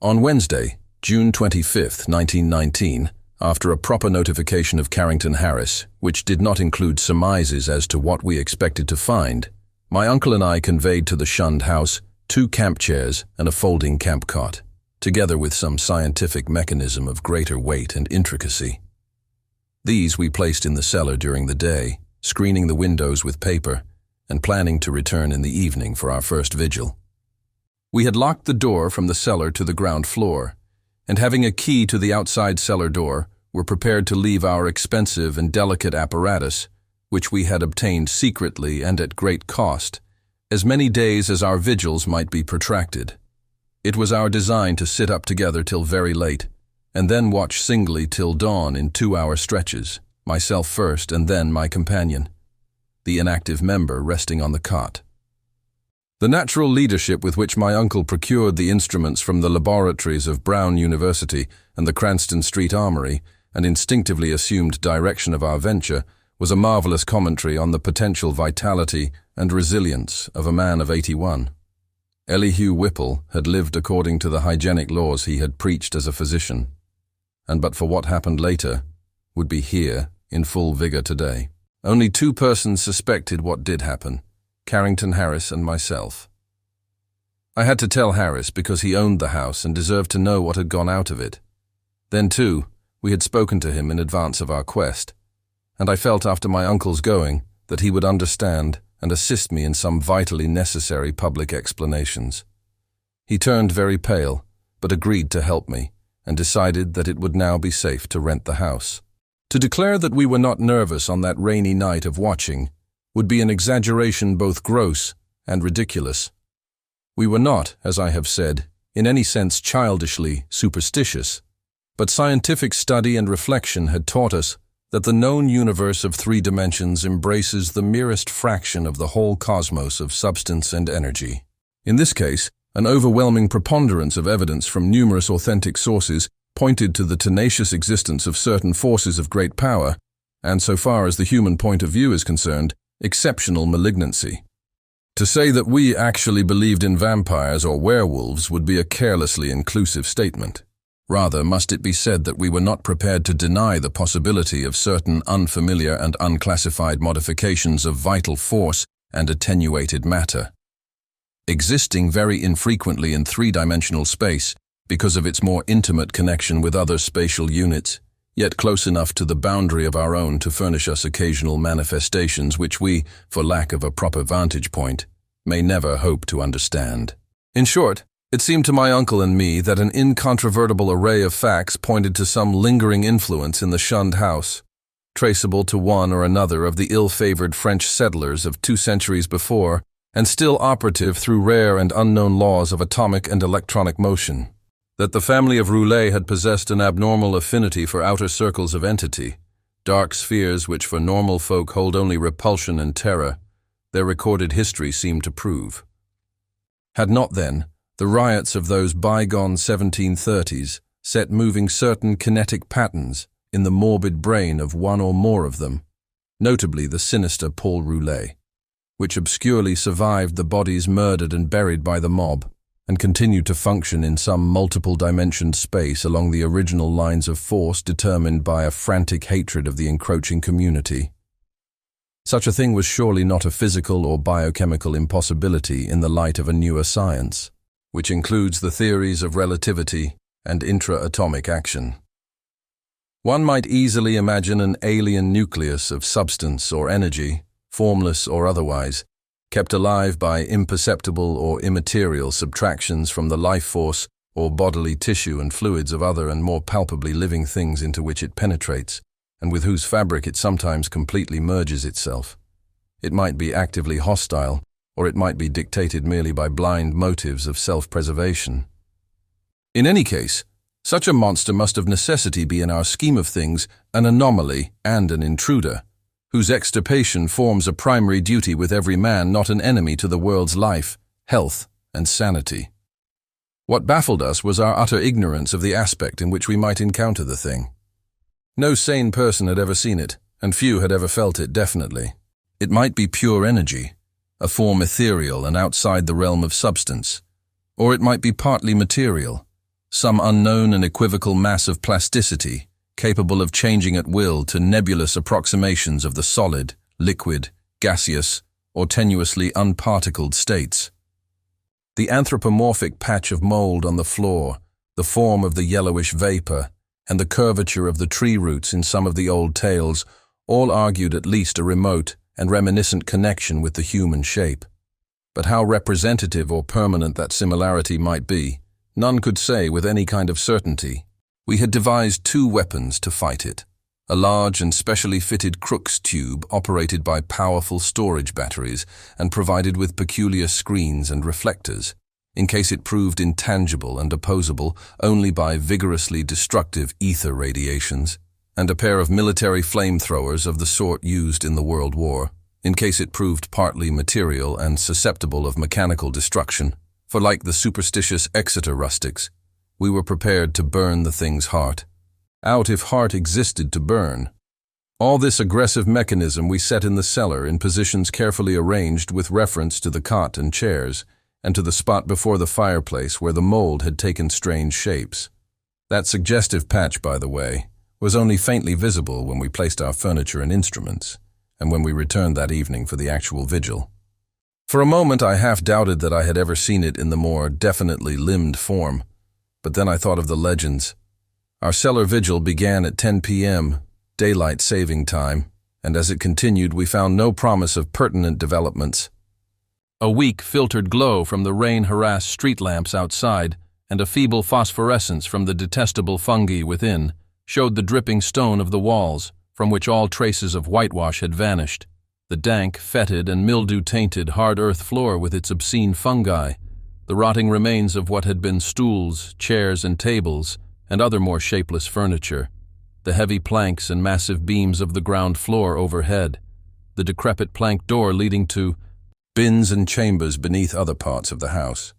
On Wednesday, June 25, 1919, after a proper notification of Carrington Harris, which did not include surmises as to what we expected to find, my uncle and I conveyed to the Shunned House 2 camp chairs and a folding camp cot, together with some scientific mechanism of greater weight and intricacy. These we placed in the cellar during the day, screening the windows with paper, and planning to return in the evening for our first vigil. We had locked the door from the cellar to the ground floor, and having a key to the outside cellar door, were prepared to leave our expensive and delicate apparatus, which we had obtained secretly and at great cost, as many days as our vigils might be protracted. It was our design to sit up together till very late, and then watch singly till dawn in 2-hour stretches, myself first and then my companion, the inactive member resting on the cot. The natural leadership with which my uncle procured the instruments from the laboratories of Brown University and the Cranston Street Armory and instinctively assumed direction of our venture was a marvelous commentary on the potential vitality and resilience of a man of 81. Elihu Whipple had lived according to the hygienic laws he had preached as a physician, and but for what happened later, would be here in full vigor today. Only 2 persons suspected what did happen, Carrington Harris and myself. I had to tell Harris because he owned the house and deserved to know what had gone out of it. Then, too, we had spoken to him in advance of our quest, and I felt after my uncle's going that he would understand and assist me in some vitally necessary public explanations. He turned very pale, but agreed to help me, and decided that it would now be safe to rent the house. To declare that we were not nervous on that rainy night of watching would be an exaggeration both gross and ridiculous. We were not, as I have said, in any sense childishly superstitious, but scientific study and reflection had taught us that the known universe of 3 dimensions embraces the merest fraction of the whole cosmos of substance and energy. In this case, an overwhelming preponderance of evidence from numerous authentic sources pointed to the tenacious existence of certain forces of great power, and so far as the human point of view is concerned, exceptional malignancy. To say that we actually believed in vampires or werewolves would be a carelessly inclusive statement. Rather, must it be said that we were not prepared to deny the possibility of certain unfamiliar and unclassified modifications of vital force and attenuated matter, existing very infrequently in 3-dimensional space because of its more intimate connection with other spatial units, yet close enough to the boundary of our own to furnish us occasional manifestations which we, for lack of a proper vantage point, may never hope to understand. In short, it seemed to my uncle and me that an incontrovertible array of facts pointed to some lingering influence in the Shunned House, traceable to one or another of the ill-favored French settlers of 2 centuries before, and still operative through rare and unknown laws of atomic and electronic motion. That the family of Roulet had possessed an abnormal affinity for outer circles of entity, dark spheres which for normal folk hold only repulsion and terror, their recorded history seemed to prove. Had not, then, the riots of those bygone 1730s set moving certain kinetic patterns in the morbid brain of one or more of them, notably the sinister Paul Roulet, which obscurely survived the bodies murdered and buried by the mob, and continued to function in some multiple-dimensioned space along the original lines of force determined by a frantic hatred of the encroaching community. Such a thing was surely not a physical or biochemical impossibility in the light of a newer science, which includes the theories of relativity and intra-atomic action. One might easily imagine an alien nucleus of substance or energy, formless or otherwise, kept alive by imperceptible or immaterial subtractions from the life force or bodily tissue and fluids of other and more palpably living things into which it penetrates, and with whose fabric it sometimes completely merges itself. It might be actively hostile, or it might be dictated merely by blind motives of self-preservation. In any case, such a monster must of necessity be in our scheme of things an anomaly and an intruder, whose extirpation forms a primary duty with every man, not an enemy to the world's life, health, and sanity. What baffled us was our utter ignorance of the aspect in which we might encounter the thing. No sane person had ever seen it, and few had ever felt it definitely. It might be pure energy, a form ethereal and outside the realm of substance, or it might be partly material, some unknown and equivocal mass of plasticity, capable of changing at will to nebulous approximations of the solid, liquid, gaseous, or tenuously unparticled states. The anthropomorphic patch of mold on the floor, the form of the yellowish vapor, and the curvature of the tree roots in some of the old tales all argued at least a remote and reminiscent connection with the human shape. But how representative or permanent that similarity might be, none could say with any kind of certainty. We had devised 2 weapons to fight it: a large and specially fitted Crookes tube operated by powerful storage batteries and provided with peculiar screens and reflectors, in case it proved intangible and opposable only by vigorously destructive ether radiations, and a pair of military flamethrowers of the sort used in the World War, in case it proved partly material and susceptible of mechanical destruction, for like the superstitious Exeter rustics, we were prepared to burn the thing's heart out if heart existed to burn. All this aggressive mechanism we set in the cellar in positions carefully arranged with reference to the cot and chairs, and to the spot before the fireplace where the mold had taken strange shapes. That suggestive patch, by the way, was only faintly visible when we placed our furniture and instruments, and when we returned that evening for the actual vigil. For a moment I half doubted that I had ever seen it in the more definitely limbed form, but then I thought of the legends. Our cellar vigil began at 10 p.m., daylight saving time, and as it continued we found no promise of pertinent developments. A weak, filtered glow from the rain-harassed street lamps outside and a feeble phosphorescence from the detestable fungi within showed the dripping stone of the walls, from which all traces of whitewash had vanished, the dank, fetid, and mildew-tainted hard earth floor with its obscene fungi, the rotting remains of what had been stools, chairs, and tables, and other more shapeless furniture, the heavy planks and massive beams of the ground floor overhead, the decrepit plank door leading to bins and chambers beneath other parts of the house,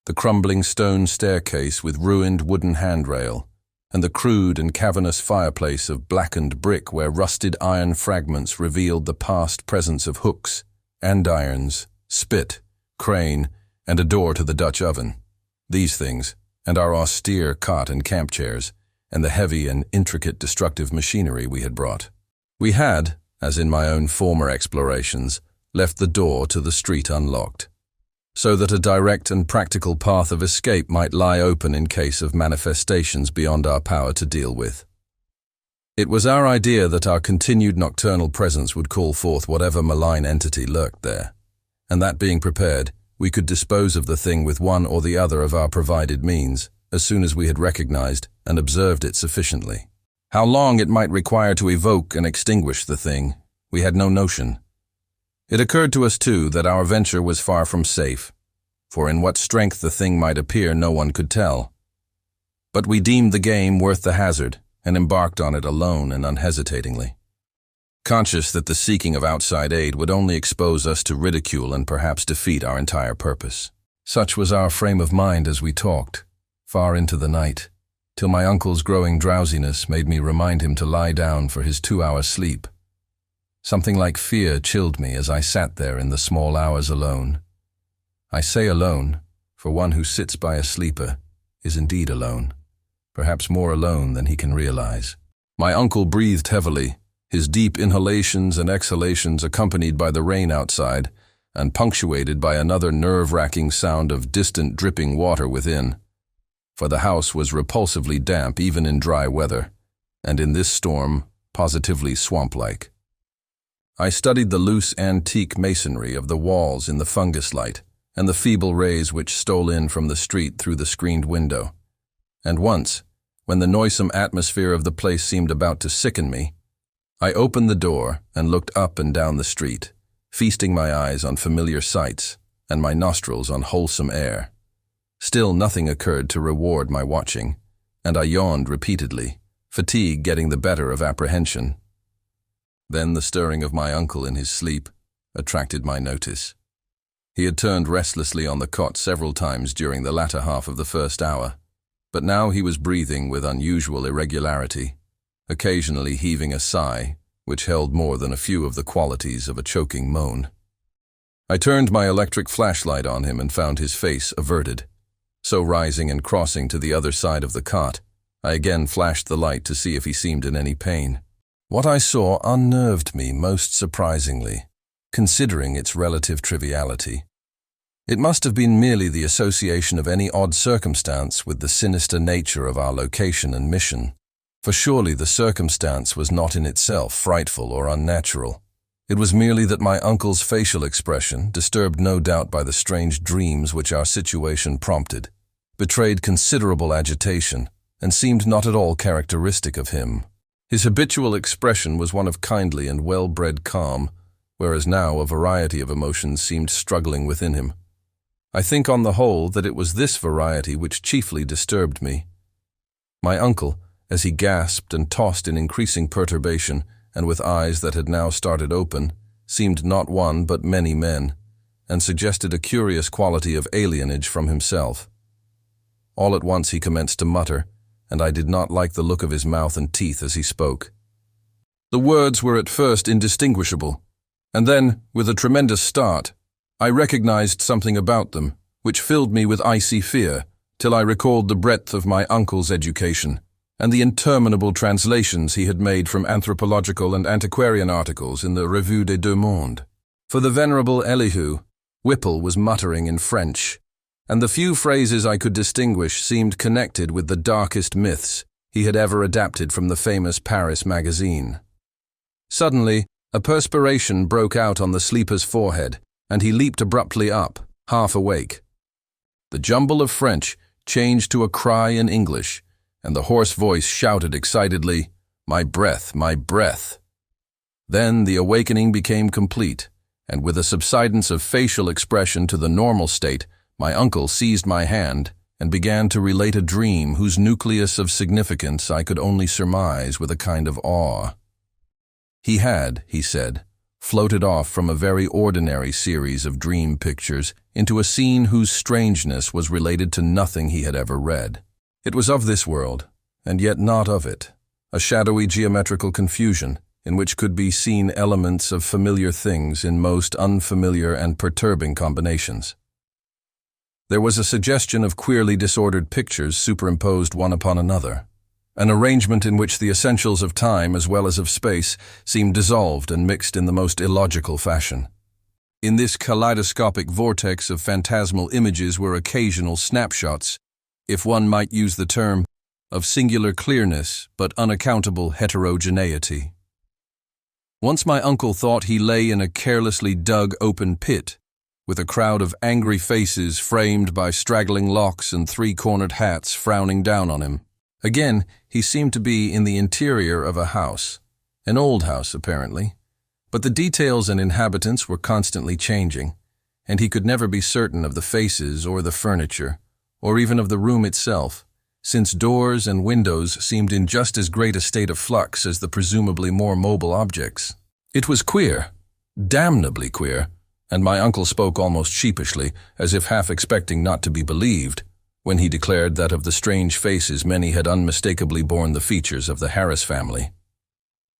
the crumbling stone staircase with ruined wooden handrail, and the crude and cavernous fireplace of blackened brick where rusted iron fragments revealed the past presence of hooks, andirons, spit, crane, and a door to the Dutch oven. These things, and our austere cot and camp chairs, and the heavy and intricate destructive machinery we had brought. We had, as in my own former explorations, left the door to the street unlocked, so that a direct and practical path of escape might lie open in case of manifestations beyond our power to deal with. It was our idea that our continued nocturnal presence would call forth whatever malign entity lurked there, and that being prepared, we could dispose of the thing with one or the other of our provided means, as soon as we had recognized and observed it sufficiently. How long it might require to evoke and extinguish the thing, we had no notion. It occurred to us, too, that our venture was far from safe, for in what strength the thing might appear no one could tell. But we deemed the game worth the hazard, and embarked on it alone and unhesitatingly, conscious that the seeking of outside aid would only expose us to ridicule and perhaps defeat our entire purpose. Such was our frame of mind as we talked, far into the night, till my uncle's growing drowsiness made me remind him to lie down for his 2-hour sleep. Something like fear chilled me as I sat there in the small hours alone. I say alone, for one who sits by a sleeper is indeed alone, perhaps more alone than he can realize. My uncle breathed heavily, his deep inhalations and exhalations accompanied by the rain outside and punctuated by another nerve-wracking sound of distant dripping water within. For the house was repulsively damp even in dry weather, and in this storm, positively swamp-like. I studied the loose antique masonry of the walls in the fungus light and the feeble rays which stole in from the street through the screened window. And once, when the noisome atmosphere of the place seemed about to sicken me, I opened the door and looked up and down the street, feasting my eyes on familiar sights and my nostrils on wholesome air. Still nothing occurred to reward my watching, and I yawned repeatedly, fatigue getting the better of apprehension. Then the stirring of my uncle in his sleep attracted my notice. He had turned restlessly on the cot several times during the latter half of the first hour, but now he was breathing with unusual irregularity, occasionally heaving a sigh, which held more than a few of the qualities of a choking moan. I turned my electric flashlight on him and found his face averted. So rising and crossing to the other side of the cot, I again flashed the light to see if he seemed in any pain. What I saw unnerved me most surprisingly, considering its relative triviality. It must have been merely the association of any odd circumstance with the sinister nature of our location and mission, for surely the circumstance was not in itself frightful or unnatural. It was merely that my uncle's facial expression, disturbed no doubt by the strange dreams which our situation prompted, betrayed considerable agitation and seemed not at all characteristic of him. His habitual expression was one of kindly and well-bred calm, whereas now a variety of emotions seemed struggling within him. I think on the whole that it was this variety which chiefly disturbed me. My uncle, as he gasped and tossed in increasing perturbation, and with eyes that had now started open, seemed not one but many men, and suggested a curious quality of alienage from himself. All at once he commenced to mutter, and I did not like the look of his mouth and teeth as he spoke. The words were at first indistinguishable, and then, with a tremendous start, I recognized something about them, which filled me with icy fear, till I recalled the breadth of my uncle's education, and the interminable translations he had made from anthropological and antiquarian articles in the Revue des Deux Mondes. For the venerable Elihu, Whipple was muttering in French, and the few phrases I could distinguish seemed connected with the darkest myths he had ever adapted from the famous Paris magazine. Suddenly, a perspiration broke out on the sleeper's forehead, and he leaped abruptly up, half awake. The jumble of French changed to a cry in English, and the hoarse voice shouted excitedly, "My breath, my breath!" Then the awakening became complete, and with a subsidence of facial expression to the normal state, my uncle seized my hand and began to relate a dream whose nucleus of significance I could only surmise with a kind of awe. He had, he said, floated off from a very ordinary series of dream pictures into a scene whose strangeness was related to nothing he had ever read. It was of this world, and yet not of it, a shadowy geometrical confusion in which could be seen elements of familiar things in most unfamiliar and perturbing combinations. There was a suggestion of queerly disordered pictures superimposed one upon another, an arrangement in which the essentials of time as well as of space seemed dissolved and mixed in the most illogical fashion. In this kaleidoscopic vortex of phantasmal images were occasional snapshots, if one might use the term, of singular clearness but unaccountable heterogeneity. Once my uncle thought he lay in a carelessly dug open pit, with a crowd of angry faces framed by straggling locks and three-cornered hats frowning down on him. Again, he seemed to be in the interior of a house, an old house apparently, but the details and inhabitants were constantly changing, and he could never be certain of the faces or the furniture, or even of the room itself, since doors and windows seemed in just as great a state of flux as the presumably more mobile objects. It was queer, damnably queer, and my uncle spoke almost sheepishly, as if half expecting not to be believed, when he declared that of the strange faces many had unmistakably borne the features of the Harris family.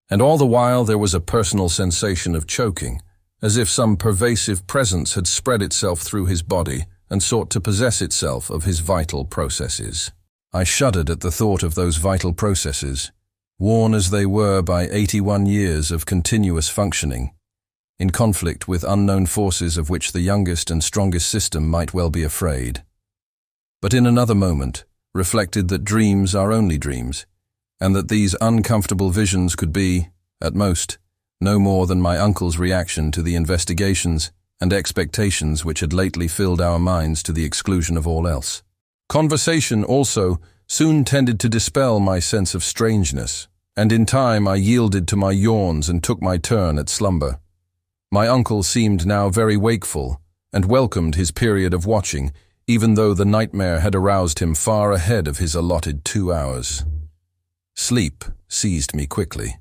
And all the while there was a personal sensation of choking, as if some pervasive presence had spread itself through his body and sought to possess itself of his vital processes. I shuddered at the thought of those vital processes, worn as they were by 81 years of continuous functioning, in conflict with unknown forces of which the youngest and strongest system might well be afraid. But in another moment, reflected that dreams are only dreams, and that these uncomfortable visions could be, at most, no more than my uncle's reaction to the investigations and expectations which had lately filled our minds to the exclusion of all else. Conversation also soon tended to dispel my sense of strangeness, and in time I yielded to my yawns and took my turn at slumber. My uncle seemed now very wakeful, and welcomed his period of watching, even though the nightmare had aroused him far ahead of his allotted 2 hours. Sleep seized me quickly,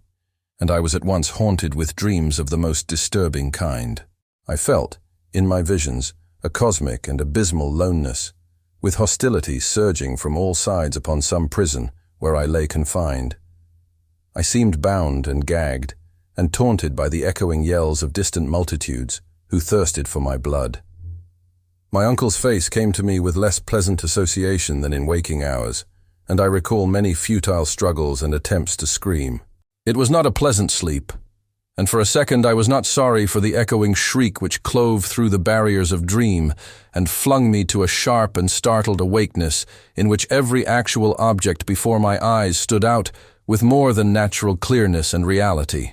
and I was at once haunted with dreams of the most disturbing kind. I felt, in my visions, a cosmic and abysmal loneness, with hostility surging from all sides upon some prison where I lay confined. I seemed bound and gagged, and taunted by the echoing yells of distant multitudes who thirsted for my blood. My uncle's face came to me with less pleasant association than in waking hours, and I recall many futile struggles and attempts to scream. It was not a pleasant sleep, and for a second I was not sorry for the echoing shriek which clove through the barriers of dream and flung me to a sharp and startled awakeness in which every actual object before my eyes stood out with more than natural clearness and reality.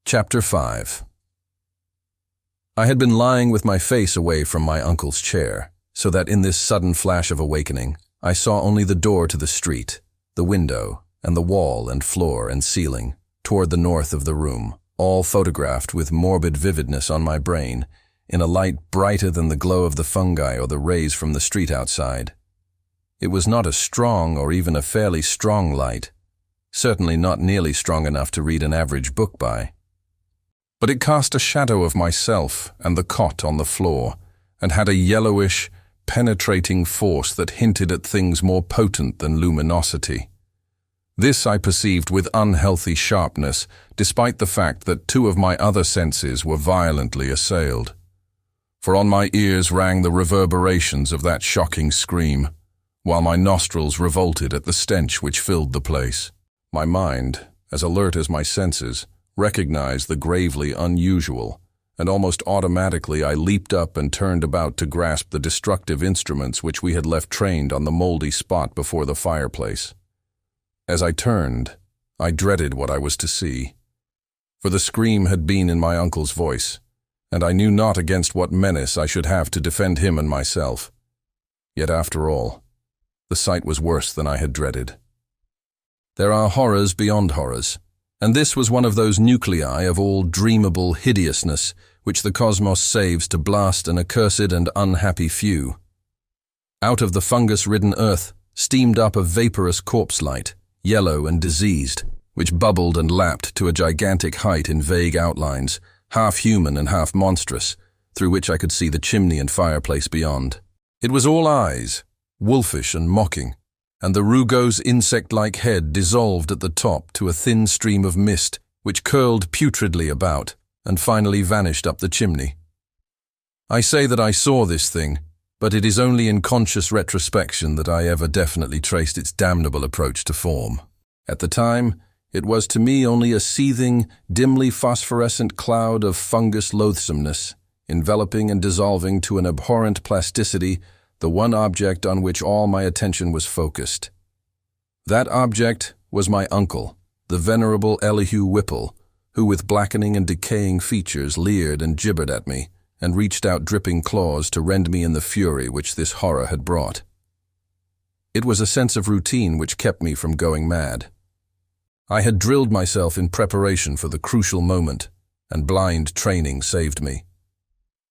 Chapter 5. I had been lying with my face away from my uncle's chair, so that in this sudden flash of awakening, I saw only the door to the street, the window, and the wall and floor and ceiling, toward the north of the room, all photographed with morbid vividness on my brain, in a light brighter than the glow of the fungi or the rays from the street outside. It was not a strong or even a fairly strong light, certainly not nearly strong enough to read an average book by. But it cast a shadow of myself and the cot on the floor, and had a yellowish, penetrating force that hinted at things more potent than luminosity. This I perceived with unhealthy sharpness, despite the fact that 2 of my other senses were violently assailed. For on my ears rang the reverberations of that shocking scream, while my nostrils revolted at the stench which filled the place. My mind, as alert as my senses, recognized the gravely unusual, and almost automatically I leaped up and turned about to grasp the destructive instruments which we had left trained on the moldy spot before the fireplace. As I turned, I dreaded what I was to see. For the scream had been in my uncle's voice, and I knew not against what menace I should have to defend him and myself. Yet after all, the sight was worse than I had dreaded. There are horrors beyond horrors, and this was one of those nuclei of all dreamable hideousness which the cosmos saves to blast an accursed and unhappy few. Out of the fungus-ridden earth steamed up a vaporous corpse light, yellow and diseased, which bubbled and lapped to a gigantic height in vague outlines, half human and half monstrous, through which I could see the chimney and fireplace beyond. It was all eyes, wolfish and mocking, and the Rugo's insect-like head dissolved at the top to a thin stream of mist which curled putridly about and finally vanished up the chimney. I say that I saw this thing, but it is only in conscious retrospection that I ever definitely traced its damnable approach to form. At the time, it was to me only a seething, dimly phosphorescent cloud of fungus loathsomeness, enveloping and dissolving to an abhorrent plasticity the one object on which all my attention was focused. That object was my uncle, the venerable Elihu Whipple, who with blackening and decaying features leered and gibbered at me, and reached out dripping claws to rend me in the fury which this horror had brought. It was a sense of routine which kept me from going mad. I had drilled myself in preparation for the crucial moment, and blind training saved me.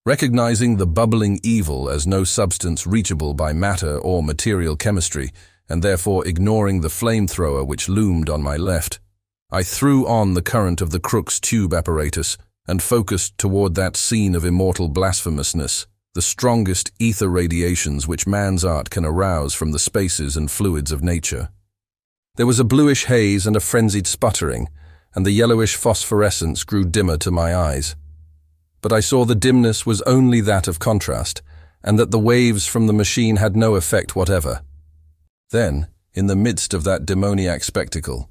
Recognizing the bubbling evil as no substance reachable by matter or material chemistry, and therefore ignoring the flamethrower which loomed on my left, I threw on the current of the Crookes tube apparatus and focused toward that scene of immortal blasphemousness, the strongest ether radiations which man's art can arouse from the spaces and fluids of nature. There was a bluish haze and a frenzied sputtering, and the yellowish phosphorescence grew dimmer to my eyes. But I saw the dimness was only that of contrast, and that the waves from the machine had no effect whatever. Then, in the midst of that demoniac spectacle,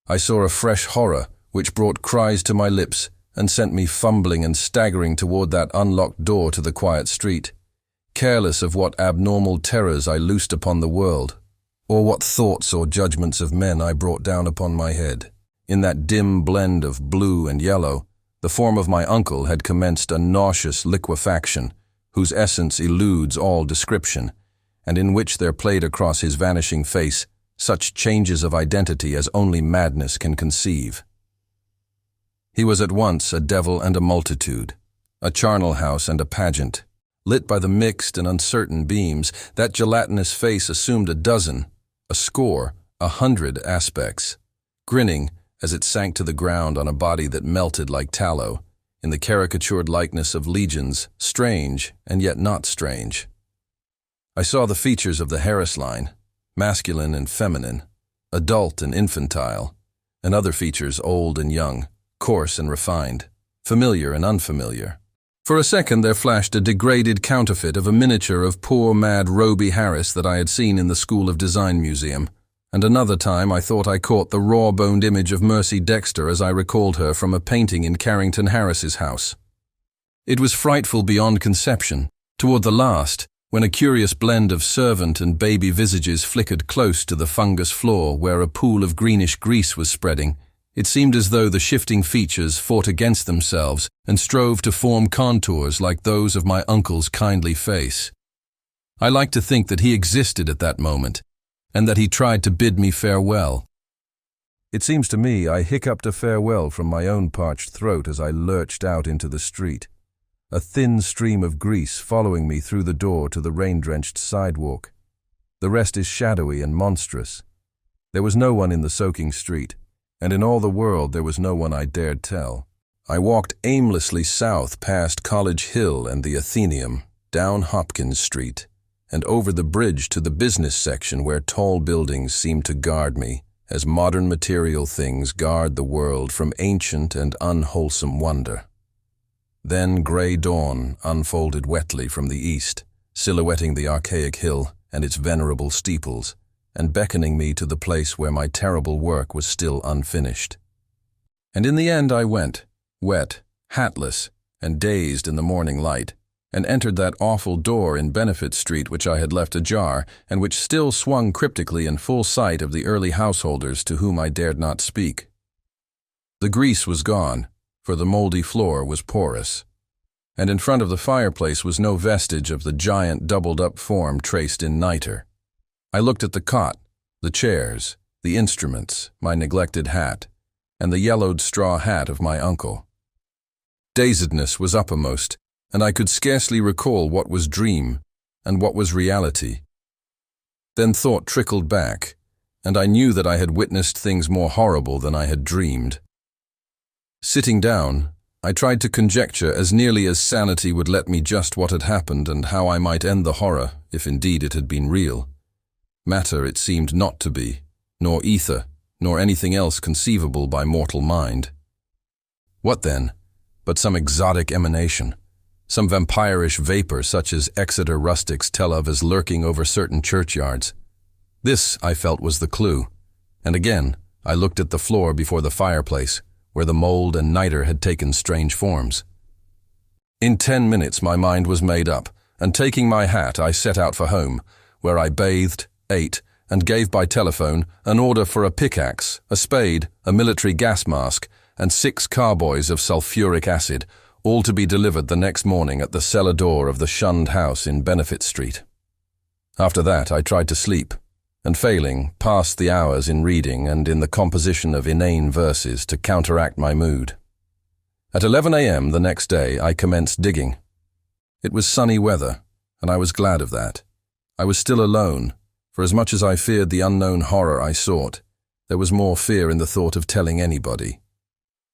I saw a fresh horror which brought cries to my lips and sent me fumbling and staggering toward that unlocked door to the quiet street, careless of what abnormal terrors I loosed upon the world, or what thoughts or judgments of men I brought down upon my head. In that dim blend of blue and yellow, the form of my uncle had commenced a nauseous liquefaction, whose essence eludes all description, and in which there played across his vanishing face such changes of identity as only madness can conceive. He was at once a devil and a multitude, a charnel house and a pageant. Lit by the mixed and uncertain beams, that gelatinous face assumed a dozen, a score, 100 aspects, grinning as it sank to the ground on a body that melted like tallow, in the caricatured likeness of legions, strange and yet not strange. I saw the features of the Harris line, masculine and feminine, adult and infantile, and other features old and young, coarse and refined, familiar and unfamiliar. For a second there flashed a degraded counterfeit of a miniature of poor mad Roby Harris that I had seen in the School of Design Museum, and another time I thought I caught the raw-boned image of Mercy Dexter as I recalled her from a painting in Carrington Harris's house. It was frightful beyond conception, toward the last, when a curious blend of servant and baby visages flickered close to the fungus floor where a pool of greenish grease was spreading. It seemed as though the shifting features fought against themselves and strove to form contours like those of my uncle's kindly face. I like to think that he existed at that moment, and that he tried to bid me farewell. It seems to me I hiccuped a farewell from my own parched throat as I lurched out into the street, a thin stream of grease following me through the door to the rain-drenched sidewalk. The rest is shadowy and monstrous. There was no one in the soaking street, and in all the world there was no one I dared tell. I walked aimlessly south past College Hill and the Athenaeum, down Hopkins Street, and over the bridge to the business section where tall buildings seemed to guard me, as modern material things guard the world from ancient and unwholesome wonder. Then gray dawn unfolded wetly from the east, silhouetting the archaic hill and its venerable steeples, and beckoning me to the place where my terrible work was still unfinished. And in the end I went, wet, hatless, and dazed in the morning light, and entered that awful door in Benefit Street which I had left ajar, and which still swung cryptically in full sight of the early householders to whom I dared not speak. The grease was gone, for the moldy floor was porous, and in front of the fireplace was no vestige of the giant doubled-up form traced in nitre. I looked at the cot, the chairs, the instruments, my neglected hat, and the yellowed straw hat of my uncle. Dazedness was uppermost, and I could scarcely recall what was dream and what was reality. Then thought trickled back, and I knew that I had witnessed things more horrible than I had dreamed. Sitting down, I tried to conjecture as nearly as sanity would let me just what had happened and how I might end the horror, if indeed it had been real. Matter it seemed not to be, nor ether, nor anything else conceivable by mortal mind. What then, but some exotic emanation, some vampirish vapor such as Exeter rustics tell of as lurking over certain churchyards? This, I felt, was the clue, and again I looked at the floor before the fireplace, where the mold and nitre had taken strange forms. In 10 minutes my mind was made up, and taking my hat I set out for home, where I bathed, ate, and gave by telephone an order for a pickaxe, a spade, a military gas mask, and 6 carboys of sulfuric acid, all to be delivered the next morning at the cellar door of the Shunned House in Benefit Street. After that I tried to sleep, and failing, passed the hours in reading and in the composition of inane verses to counteract my mood. At 11 a.m. the next day I commenced digging. It was sunny weather, and I was glad of that. I was still alone, for as much as I feared the unknown horror I sought, there was more fear in the thought of telling anybody.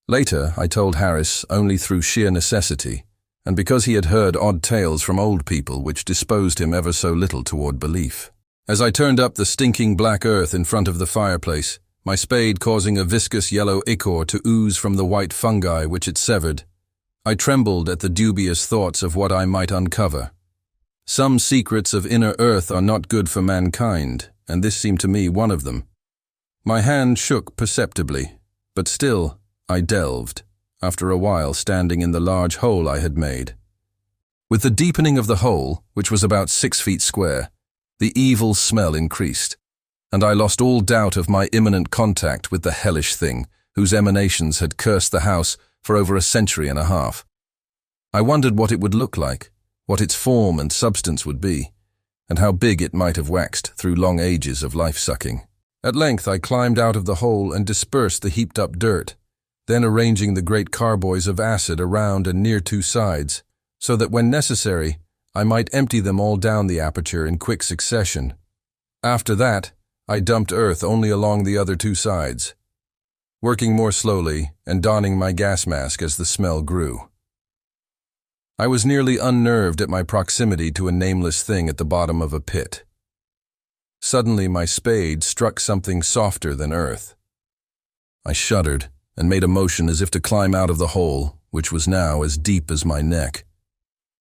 Later, I told Harris only through sheer necessity, and because he had heard odd tales from old people which disposed him ever so little toward belief. As I turned up the stinking black earth in front of the fireplace, my spade causing a viscous yellow ichor to ooze from the white fungi which it severed, I trembled at the dubious thoughts of what I might uncover. Some secrets of inner earth are not good for mankind, and this seemed to me one of them. My hand shook perceptibly, but still I delved, after a while standing in the large hole I had made. With the deepening of the hole, which was about 6 feet square, the evil smell increased, and I lost all doubt of my imminent contact with the hellish thing, whose emanations had cursed the house for over a century and a half. I wondered what it would look like, what its form and substance would be, and how big it might have waxed through long ages of life-sucking. At length I climbed out of the hole and dispersed the heaped-up dirt, then arranging the great carboys of acid around and near 2 sides, so that when necessary, I might empty them all down the aperture in quick succession. After that, I dumped earth only along the other 2 sides, working more slowly and donning my gas mask as the smell grew. I was nearly unnerved at my proximity to a nameless thing at the bottom of a pit. Suddenly my spade struck something softer than earth. I shuddered and made a motion as if to climb out of the hole, which was now as deep as my neck.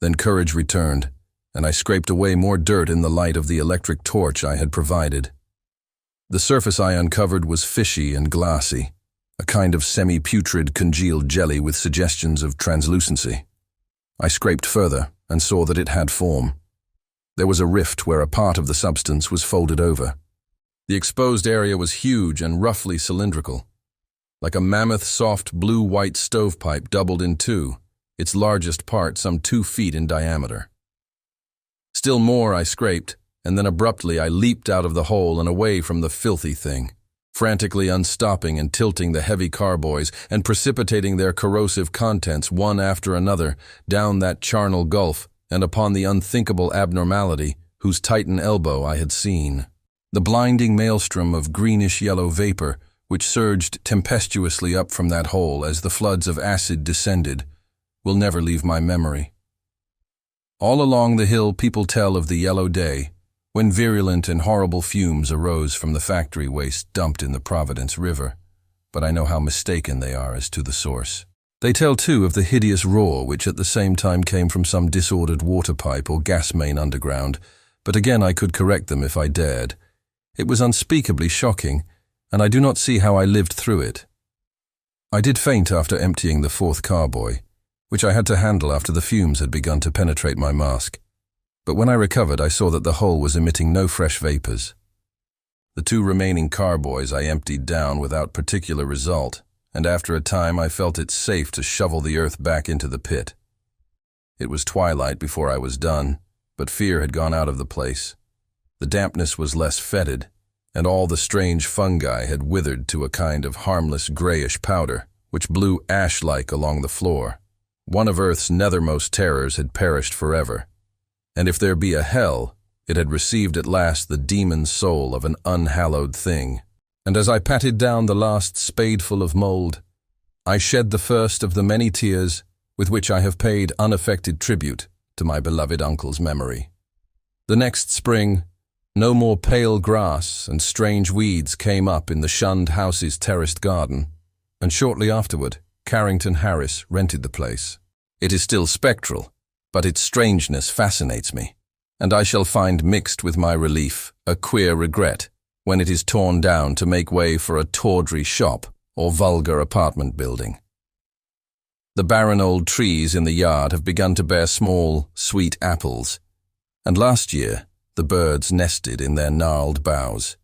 Then courage returned, and I scraped away more dirt in the light of the electric torch I had provided. The surface I uncovered was fishy and glassy, a kind of semi-putrid congealed jelly with suggestions of translucency. I scraped further and saw that it had form. There was a rift where a part of the substance was folded over. The exposed area was huge and roughly cylindrical, like a mammoth soft blue-white stovepipe doubled in 2, its largest part some 2 feet in diameter. Still more I scraped, and then abruptly I leaped out of the hole and away from the filthy thing, frantically unstopping and tilting the heavy carboys and precipitating their corrosive contents one after another down that charnel gulf and upon the unthinkable abnormality whose Titan elbow I had seen. The blinding maelstrom of greenish-yellow vapor which surged tempestuously up from that hole as the floods of acid descended, will never leave my memory. All along the hill people tell of the yellow day, when virulent and horrible fumes arose from the factory waste dumped in the Providence River, but I know how mistaken they are as to the source. They tell too of the hideous roar which at the same time came from some disordered water pipe or gas main underground, but again I could correct them if I dared. It was unspeakably shocking, and I do not see how I lived through it. I did faint after emptying the 4th carboy, which I had to handle after the fumes had begun to penetrate my mask. But when I recovered, I saw that the hole was emitting no fresh vapors. The 2 remaining carboys I emptied down without particular result, and after a time I felt it safe to shovel the earth back into the pit. It was twilight before I was done, but fear had gone out of the place. The dampness was less fetid, and all the strange fungi had withered to a kind of harmless grayish powder, which blew ash-like along the floor. One of Earth's nethermost terrors had perished forever, and if there be a hell, it had received at last the demon soul of an unhallowed thing. And as I patted down the last spadeful of mold, I shed the first of the many tears with which I have paid unaffected tribute to my beloved uncle's memory. The next spring, no more pale grass and strange weeds came up in the Shunned House's terraced garden, and shortly afterward, Carrington Harris rented the place. It is still spectral, but its strangeness fascinates me, and I shall find mixed with my relief a queer regret when it is torn down to make way for a tawdry shop or vulgar apartment building. The barren old trees in the yard have begun to bear small, sweet apples, and last year the birds nested in their gnarled boughs.